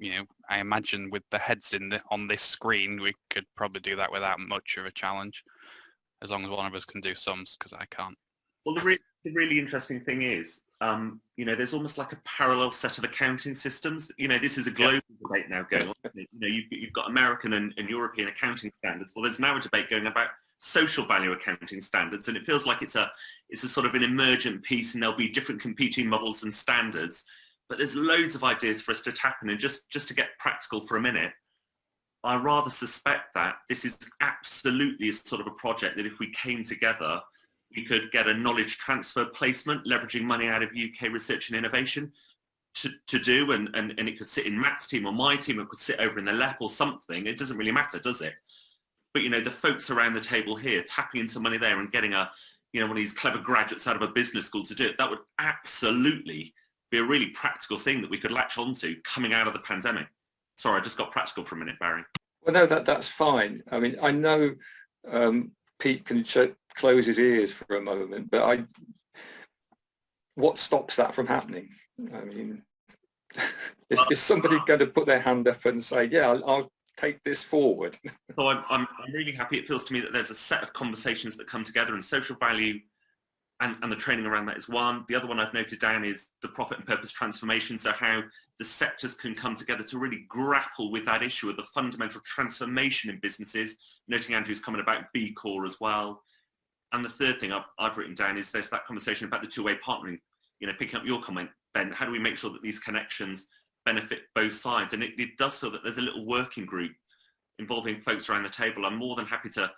You know, I imagine with the heads on this screen, we could probably do that without much of a challenge, as long as one of us can do sums, because I can't. Well, the really interesting thing is, you know, there's almost like a parallel set of accounting systems. You know, this is a global debate now going on. You know, you've got American and European accounting standards. Well, there's now a debate going about social value accounting standards, and it feels like it's a sort of an emergent piece, and there'll be different competing models and standards. But there's loads of ideas for us to tackle, and just to get practical for a minute, I rather suspect that this is absolutely a sort of a project that if we came together, we could get a knowledge transfer placement, leveraging money out of UK research and innovation to do, and it could sit in Matt's team or my team, it could sit over in the LEP or something. It doesn't really matter, does it? But, you know, the folks around the table here, tapping into money there and getting one of these clever graduates out of a business school to do it, that would absolutely be a really practical thing that we could latch onto coming out of the pandemic. Sorry, I just got practical for a minute, Barry. Well, no, that's fine. I mean, I know Pete can close his ears for a moment, but what stops that from happening? I mean, is somebody going to put their hand up and say, yeah, I'll take this forward? So I'm really happy. It feels to me that there's a set of conversations that come together, and social value and the training around that is one. The other one I've noted down is the profit and purpose transformation, so how the sectors can come together to really grapple with that issue of the fundamental transformation in businesses, noting Andrew's comment about B Corps as well. And the third thing I've written down is there's that conversation about the two-way partnering. You know, picking up your comment, Ben, how do we make sure that these connections benefit both sides? And it does feel that there's a little working group involving folks around the table. I'm more than happy to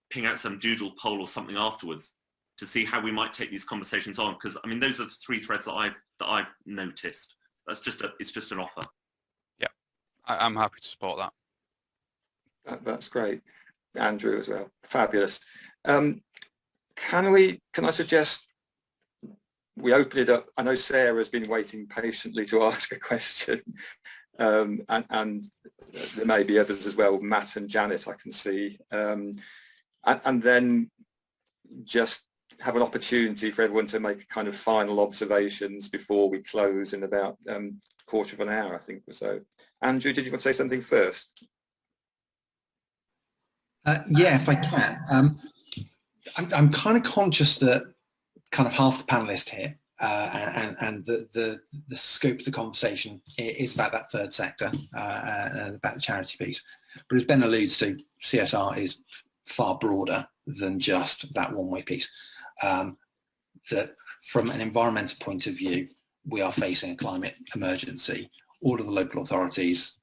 ping out some doodle poll or something afterwards to see how we might take these conversations on, because I mean those are the three threads that I've noticed. It's just an offer. Yeah, I'm happy to support that. That's great. Andrew as well. Fabulous. Can I suggest we open it up? I know Sarah's been waiting patiently to ask a question, and there may be others as well, Matt and Janet I can see, and then just have an opportunity for everyone to make kind of final observations before we close in about a quarter of an hour, I think, or so. Andrew, did you want to say something first? Yeah, if I can. I'm kind of conscious that kind of half the panelists here and the scope of the conversation is about that third sector and about the charity piece. But as Ben alludes to, CSR is far broader than just that one-way piece. That from an environmental point of view, we are facing a climate emergency. All of the local authorities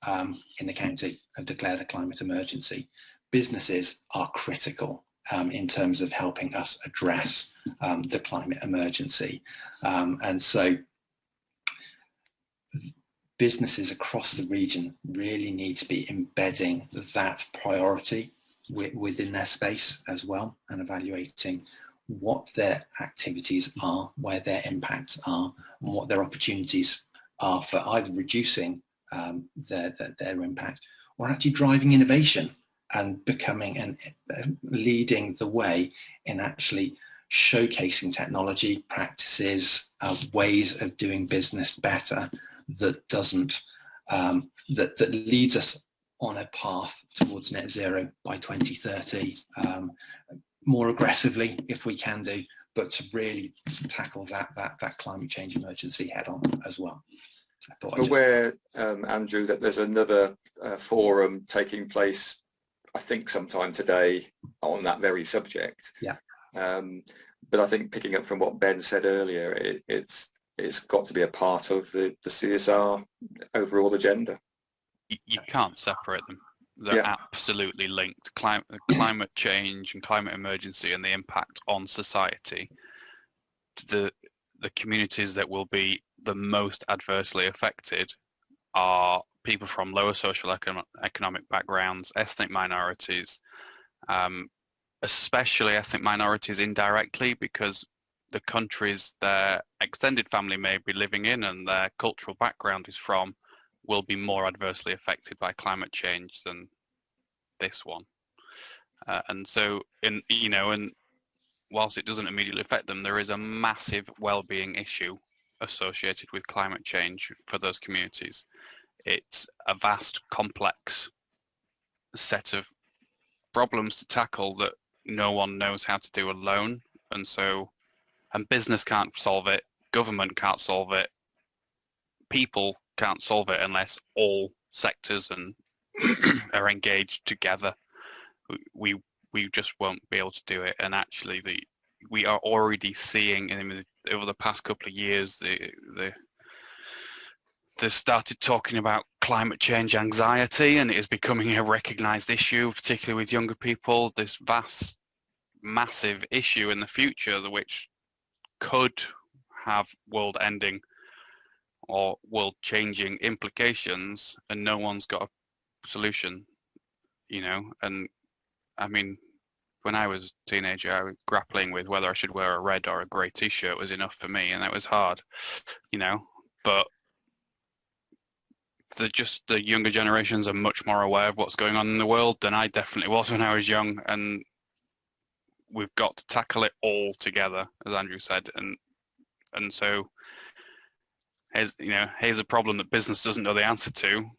in the county have declared a climate emergency. Businesses are critical in terms of helping us address the climate emergency. And so businesses across the region really need to be embedding that priority within their space as well, and evaluating what their activities are, where their impacts are, and what their opportunities are for either reducing their impact or actually driving innovation and becoming and leading the way in actually showcasing technology practices, ways of doing business better that doesn't that leads us on a path towards net zero by 2030, more aggressively if we can do, but to really tackle that climate change emergency head on as well. I'm aware, Andrew, that there's another forum taking place, I think sometime today, on that very subject. Yeah. But I think picking up from what Ben said earlier, it's got to be a part of the CSR overall agenda. You can't separate them. They're absolutely linked. Climate change and climate emergency and the impact on society. The communities that will be the most adversely affected are people from lower social economic backgrounds, ethnic minorities, especially ethnic minorities indirectly, because the countries their extended family may be living in and their cultural background is from will be more adversely affected by climate change than this one. And so, and whilst it doesn't immediately affect them, there is a massive well-being issue associated with climate change for those communities. It's a vast, complex set of problems to tackle that no one knows how to do alone. And business can't solve it, government can't solve it, people can't solve it unless all sectors and are engaged together. We just won't be able to do it. And actually, we are already seeing over the past couple of years, they started talking about climate change anxiety, and it is becoming a recognised issue, particularly with younger people. This vast, massive issue in the future, which could have world-ending or world-changing implications, and no one's got a solution, And I mean, when I was a teenager, I was grappling with whether I should wear a red or a grey t-shirt was enough for me, and that was hard, But the younger generations are much more aware of what's going on in the world than I definitely was when I was young, and we've got to tackle it all together, as Andrew said, and so here's a problem that business doesn't know the answer to.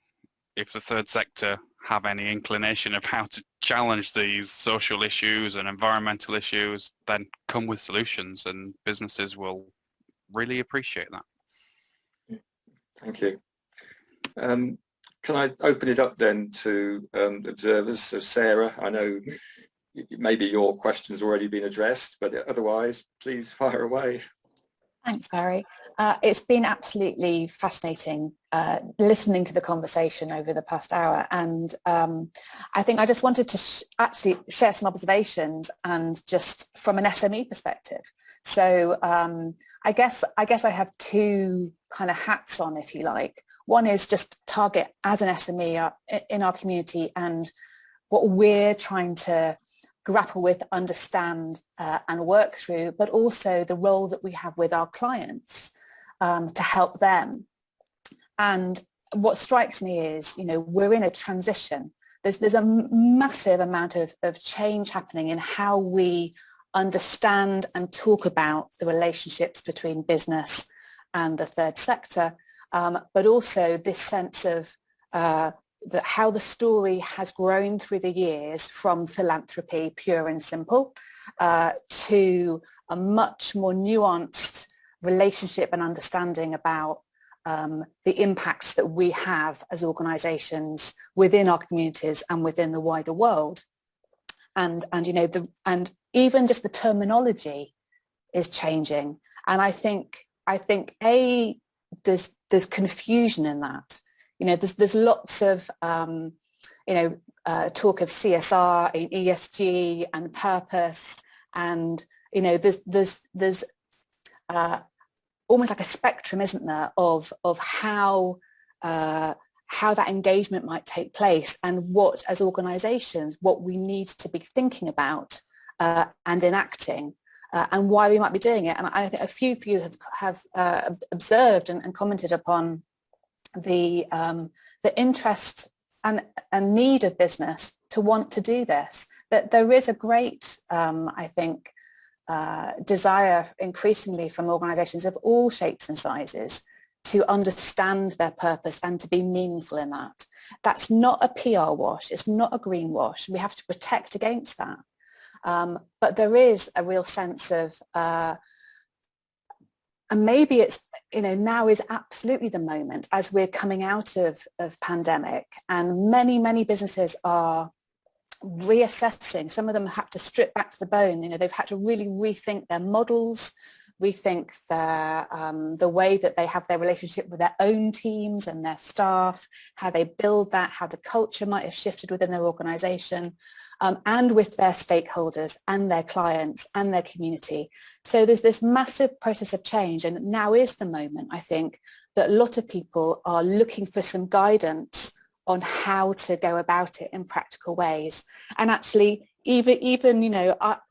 If the third sector have any inclination of how to challenge these social issues and environmental issues, then come with solutions, and businesses will really appreciate that. Thank you. Can I open it up then to observers? So Sarah, I know maybe your question's already been addressed, but otherwise, please fire away. Thanks, Barrie. It's been absolutely fascinating listening to the conversation over the past hour, and I think I just wanted to actually share some observations, and just from an SME perspective. So I guess I have two kind of hats on, if you like. One is just target as an SME in our community and what we're trying to grapple with, understand and work through, but also the role that we have with our clients to help them. And what strikes me is, we're in a transition. There's a massive amount of change happening in how we understand and talk about the relationships between business and the third sector, but also this sense of how the story has grown through the years from philanthropy, pure and simple, to a much more nuanced relationship and understanding about the impacts that we have as organisations within our communities and within the wider world. And even just the terminology is changing. And I think there's confusion in that. There's lots of talk of CSR and ESG and purpose, and there's almost like a spectrum, isn't there, of how how that engagement might take place, and what, as organisations, what we need to be thinking about and enacting, and why we might be doing it. And I think a few of you have observed and commented upon the interest and need of business to want to do this. That there is a great, I think, desire increasingly from organisations of all shapes and sizes to understand their purpose and to be meaningful in that. That's not a PR wash, it's not a greenwash. We have to protect against that. But there is a real sense of, and maybe it's, now is absolutely the moment as we're coming out of pandemic, and many businesses are reassessing. Some of them have to strip back to the bone. They've had to really rethink their models, rethink the way that they have their relationship with their own teams and their staff, how they build that, how the culture might have shifted within their organisation, and with their stakeholders and their clients and their community. So there's this massive process of change, and now is the moment, I think, that a lot of people are looking for some guidance on how to go about it in practical ways. And actually, even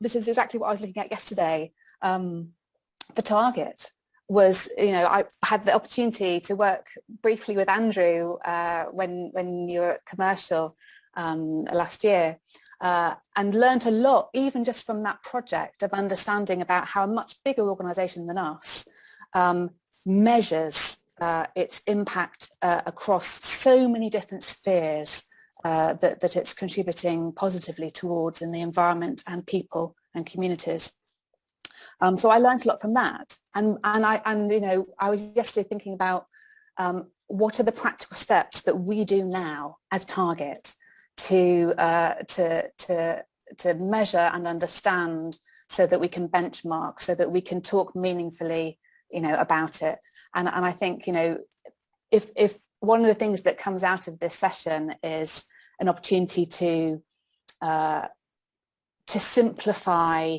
this is exactly what I was looking at yesterday. For Target was, I had the opportunity to work briefly with Andrew when you were at Commercial last year, and learned a lot, even just from that project, of understanding about how a much bigger organisation than us measures its impact across so many different spheres that it's contributing positively towards in the environment and people and communities. So I learned a lot from that, and I was yesterday thinking about what are the practical steps that we do now as Target to measure and understand, so that we can benchmark, so that we can talk meaningfully, about it. And I think, if one of the things that comes out of this session is an opportunity to simplify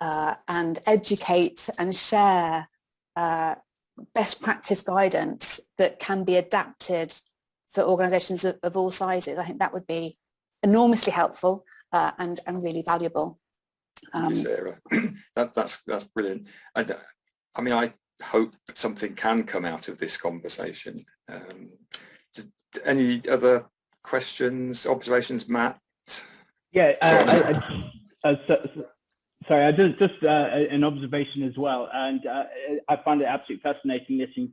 and educate and share best practice guidance that can be adapted for organisations of all sizes, I think that would be enormously helpful and really valuable. Thank you, Sarah. That's brilliant. I hope something can come out of this conversation. Any other questions, observations, Matt? Yeah, sorry, I just an observation as well, and I find it absolutely fascinating listening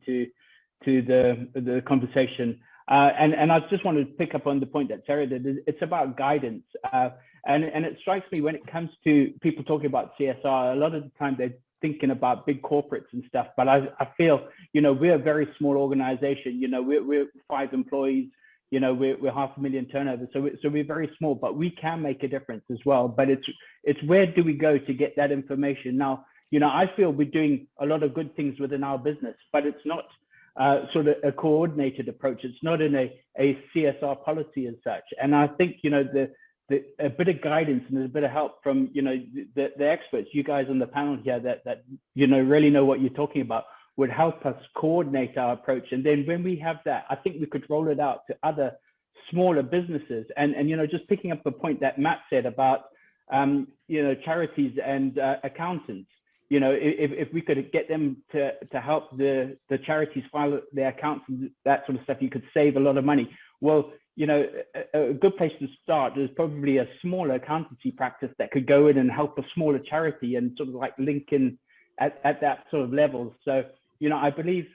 to the conversation, and I just wanted to pick up on the point that Sarah did. It's about guidance, and it strikes me when it comes to people talking about CSR, a lot of the time they're thinking about big corporates and stuff, but I feel, we're a very small organization. We're 5 employees. We're 500,000 turnover, so we're very small, but we can make a difference as well. But it's where do we go to get that information? Now, I feel we're doing a lot of good things within our business, but it's not sort of a coordinated approach. It's not in a CSR policy as such. And I think, a bit of guidance and a bit of help from, the experts, you guys on the panel here that really know what you're talking about, would help us coordinate our approach. And then when we have that, I think we could roll it out to other smaller businesses. And just picking up the point that Matt said about, charities and accountants, if we could get them to help the charities file their accounts and that sort of stuff, you could save a lot of money. Well, a good place to start is probably a smaller accountancy practice that could go in and help a smaller charity and sort of like link in at that sort of level. So, I believe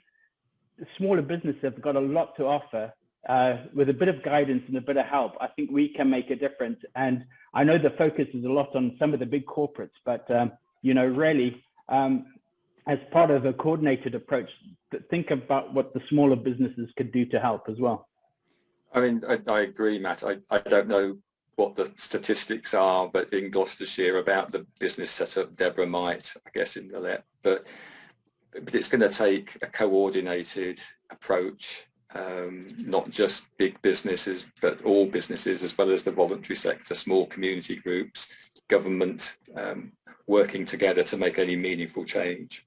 smaller businesses have got a lot to offer. With a bit of guidance and a bit of help, I think we can make a difference. And I know the focus is a lot on some of the big corporates, but, really, as part of a coordinated approach, think about what the smaller businesses could do to help as well. I agree, Matt. I don't know what the statistics are, but in Gloucestershire about the business setup, Deborah might, I guess, in the LEP, but it's going to take a coordinated approach, not just big businesses, but all businesses, as well as the voluntary sector, small community groups, government, working together to make any meaningful change.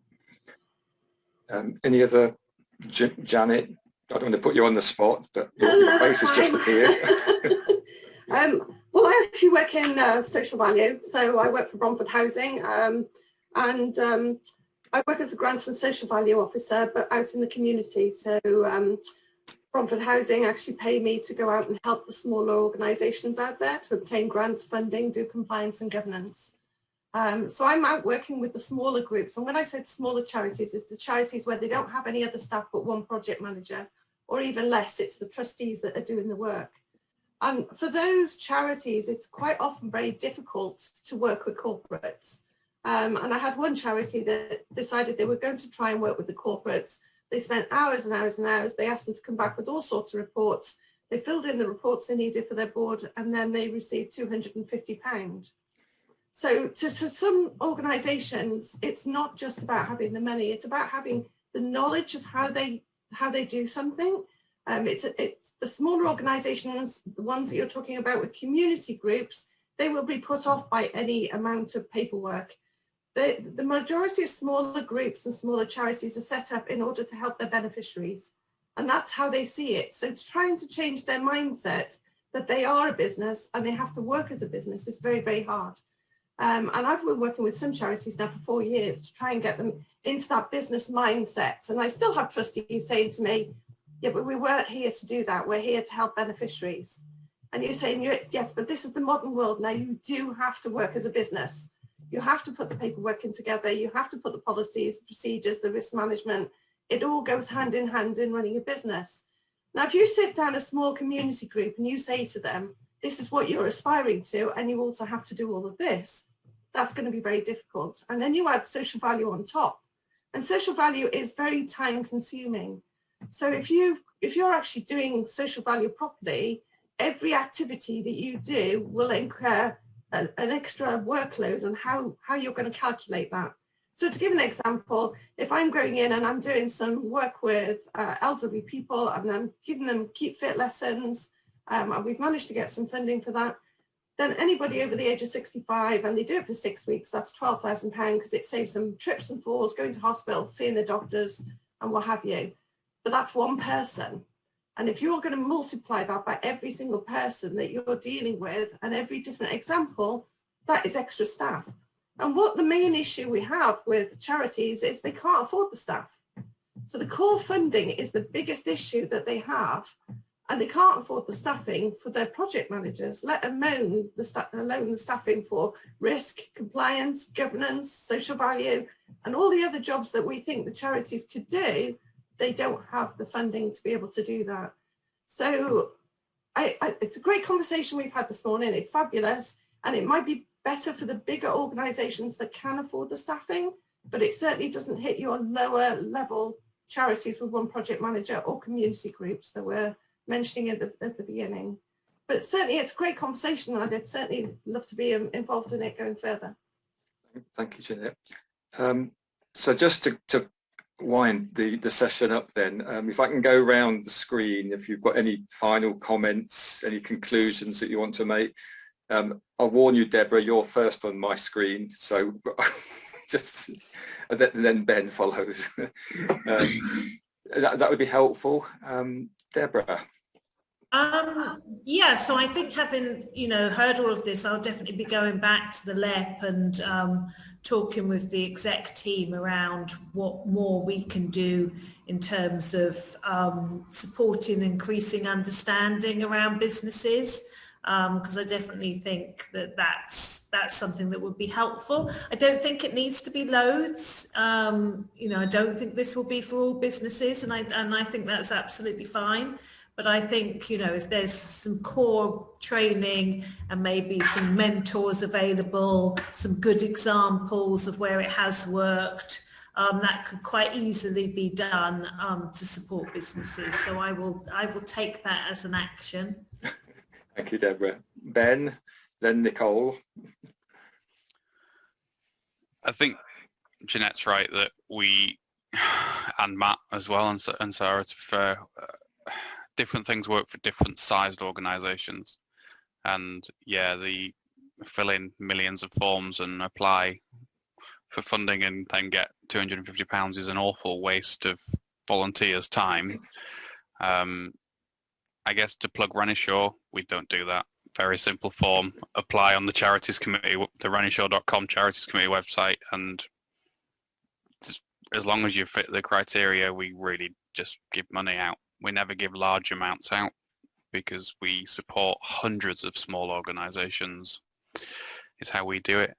Any other, Janet? don't want to put you on the spot, but your face has just appeared. Well, I actually work in social value, so I work for Bromford Housing, and I work as a grants and social value officer, but out in the community. So Bromford Housing actually pay me to go out and help the smaller organisations out there to obtain grants, funding, do compliance and governance. So I'm out working with the smaller groups, and when I said smaller charities, it's the charities where they don't have any other staff but one project manager, or even less, it's the trustees that are doing the work. And for those charities, it's quite often very difficult to work with corporates. And I had one charity that decided they were going to try and work with the corporates. They spent hours and hours and hours. They asked them to come back with all sorts of reports. They filled in the reports they needed for their board, and then they received £250. So to some organisations, it's not just about having the money. It's about having the knowledge of how they do something. It's the smaller organisations, the ones that you're talking about with community groups, they will be put off by any amount of paperwork. The majority of smaller groups and smaller charities are set up in order to help their beneficiaries. And that's how they see it. So trying to change their mindset that they are a business and they have to work as a business is very, very hard. And I've been working with some charities now for 4 years to try and get them into that business mindset. And I still have trustees saying to me, yeah, but we weren't here to do that. We're here to help beneficiaries. And you're saying, yes, but this is the modern world. Now you do have to work as a business. You have to put the paperwork in together. You have to put the policies, the procedures, the risk management. It all goes hand in hand in running a business. Now, if you sit down a small community group and you say to them, this is what you're aspiring to, and you also have to do all of this, that's going to be very difficult. And then you add social value on top. And social value is very time consuming. So if you're actually doing social value properly, every activity that you do will incur an extra workload on how you're going to calculate that. So to give an example, if I'm going in and I'm doing some work with elderly people and I'm giving them keep fit lessons, and we've managed to get some funding for that, then anybody over the age of 65 and they do it for 6 weeks, that's £12,000 because it saves them trips and falls, going to hospital, seeing the doctors and what have you. But that's one person. And if you're going to multiply that by every single person that you're dealing with and every different example, that is extra staff. And what the main issue we have with charities is they can't afford the staff. So the core funding is the biggest issue that they have, and they can't afford the staffing for their project managers, let alone the staffing for risk, compliance, governance, social value, and all the other jobs that we think the charities could do. They don't have the funding to be able to do that. So it's a great conversation we've had this morning. It's fabulous. And it might be better for the bigger organisations that can afford the staffing, but it certainly doesn't hit your lower level charities with one project manager or community groups that we're mentioning at the beginning. But certainly it's a great conversation, and I'd certainly love to be involved in it going further. Thank you, Jeanette. So just to wind the session up then, if I can go around the screen, if you've got any final comments, any conclusions that you want to make. I'll warn you, Deborah, you're first on my screen, so just and then Ben follows. That would be helpful. Deborah. Yeah, so I think having heard all of this, I'll definitely be going back to the LEP and talking with the exec team around what more we can do in terms of supporting increasing understanding around businesses, because I definitely think that that's something that would be helpful. I don't think it needs to be loads. I don't think this will be for all businesses, and I think that's absolutely fine. But I think, if there's some core training and maybe some mentors available, some good examples of where it has worked, that could quite easily be done to support businesses. So I will take that as an action. Thank you, Deborah. Ben, then Nicole. I think Jeanette's right that we, and Matt as well, and Sarah, to be fair, different things work for different sized organisations, and yeah, the fill in millions of forms and apply for funding and then get £250 is an awful waste of volunteers' time. I guess to plug Renishaw, we don't do that. Very simple form. Apply on the Charities Committee, the renishaw.com Charities Committee website, and as long as you fit the criteria, we really just give money out. We never give large amounts out because we support hundreds of small organisations. Is how we do it,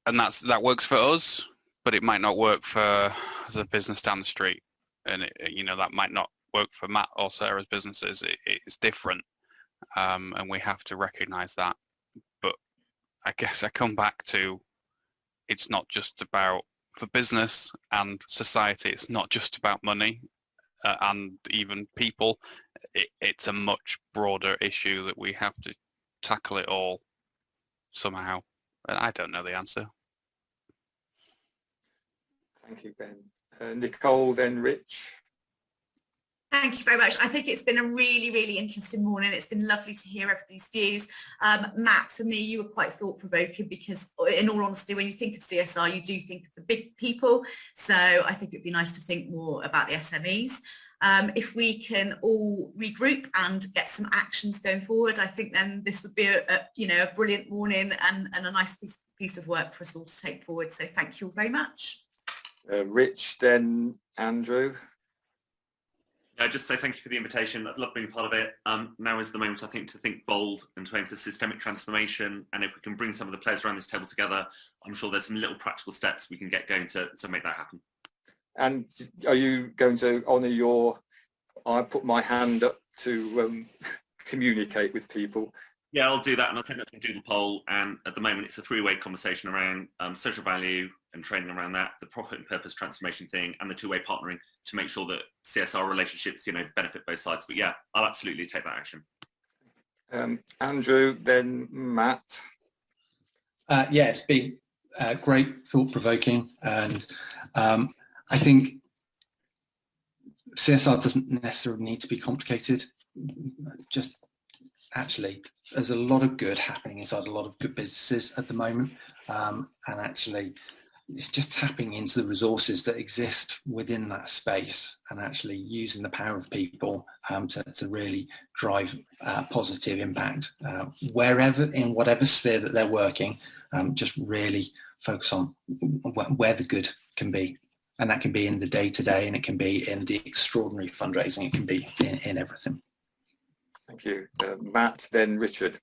and that works for us, but it might not work for the business down the street, and that might not work for Matt or Sarah's businesses. It's different, and we have to recognise that. But I guess I come back to, it's not just about, for business and society, it's not just about money and even people. It's a much broader issue that we have to tackle it all somehow. And I don't know the answer. Thank you, Ben. Nicole, then Rich. Thank you very much. I think it's been a really, really interesting morning. It's been lovely to hear everybody's views. Matt, for me, you were quite thought-provoking because, in all honesty, when you think of CSR, you do think of the big people. So I think it'd be nice to think more about the SMEs. If we can all regroup and get some actions going forward, I think then this would be a brilliant morning and a nice piece of work for us all to take forward. So thank you all very much. Rich, then Andrew. Just say thank you for the invitation. I'd love being part of it. Now is the moment, I think, to think bold and to aim for systemic transformation. And if we can bring some of the players around this table together, I'm sure there's some little practical steps we can get going to make that happen. And are you going to honour I put my hand up to communicate with people? Yeah, I'll do that, and I'll take that to do the poll. And at the moment, it's a three-way conversation around social value and training around that, the profit and purpose transformation thing, and the two-way partnering to make sure that CSR relationships, benefit both sides. But yeah, I'll absolutely take that action. Andrew, then Matt. Yeah, it's been great, thought-provoking, and I think CSR doesn't necessarily need to be complicated. Just actually, there's a lot of good happening inside a lot of good businesses at the moment, and actually it's just tapping into the resources that exist within that space and actually using the power of people to really drive positive impact wherever, in whatever sphere that they're working. Just really focus on where the good can be, and that can be in the day-to-day, and it can be in the extraordinary fundraising, it can be in everything. Thank you. Matt, then Richard.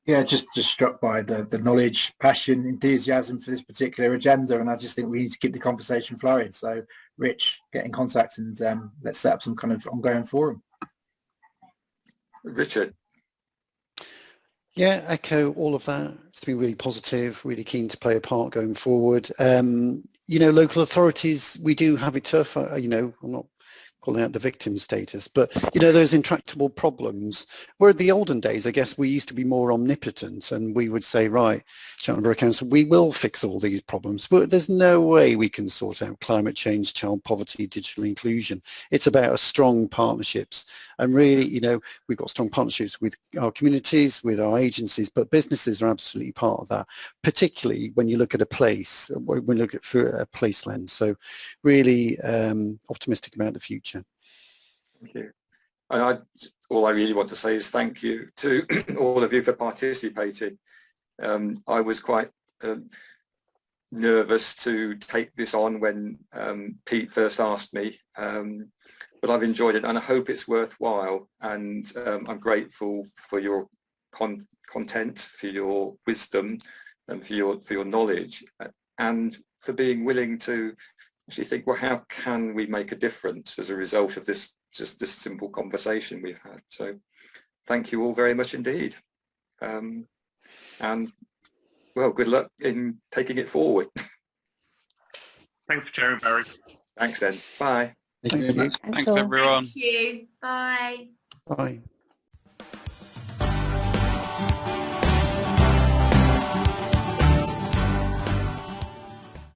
Yeah, just struck by the knowledge, passion, enthusiasm for this particular agenda, and I just think we need to keep the conversation flowing. So, Rich, get in contact and let's set up some kind of ongoing forum. Richard. Yeah, echo all of that. It's been really positive, really keen to play a part going forward. Local authorities, we do have it tough. I'm not calling out the victim status, but those intractable problems, where in the olden days, I guess we used to be more omnipotent and we would say, right, Cheltenham Borough Council, we will fix all these problems, but there's no way we can sort out climate change, child poverty, digital inclusion. It's about strong partnerships, and really, we've got strong partnerships with our communities, with our agencies, but businesses are absolutely part of that, particularly when you look at a place, when you look at through a place lens. So really optimistic about the future. Thank you. And all I really want to say is thank you to all of you for participating. I was quite nervous to take this on when Pete first asked me, but I've enjoyed it and I hope it's worthwhile, and I'm grateful for your content, for your wisdom, and for your knowledge, and for being willing to actually think, well, how can we make a difference as a result of this simple conversation we've had? So thank you all very much indeed. And well, good luck in taking it forward. Thanks for sharing, Barrie. Thanks then. Bye. Thank you. Thanks everyone. Thank you. Bye. Bye.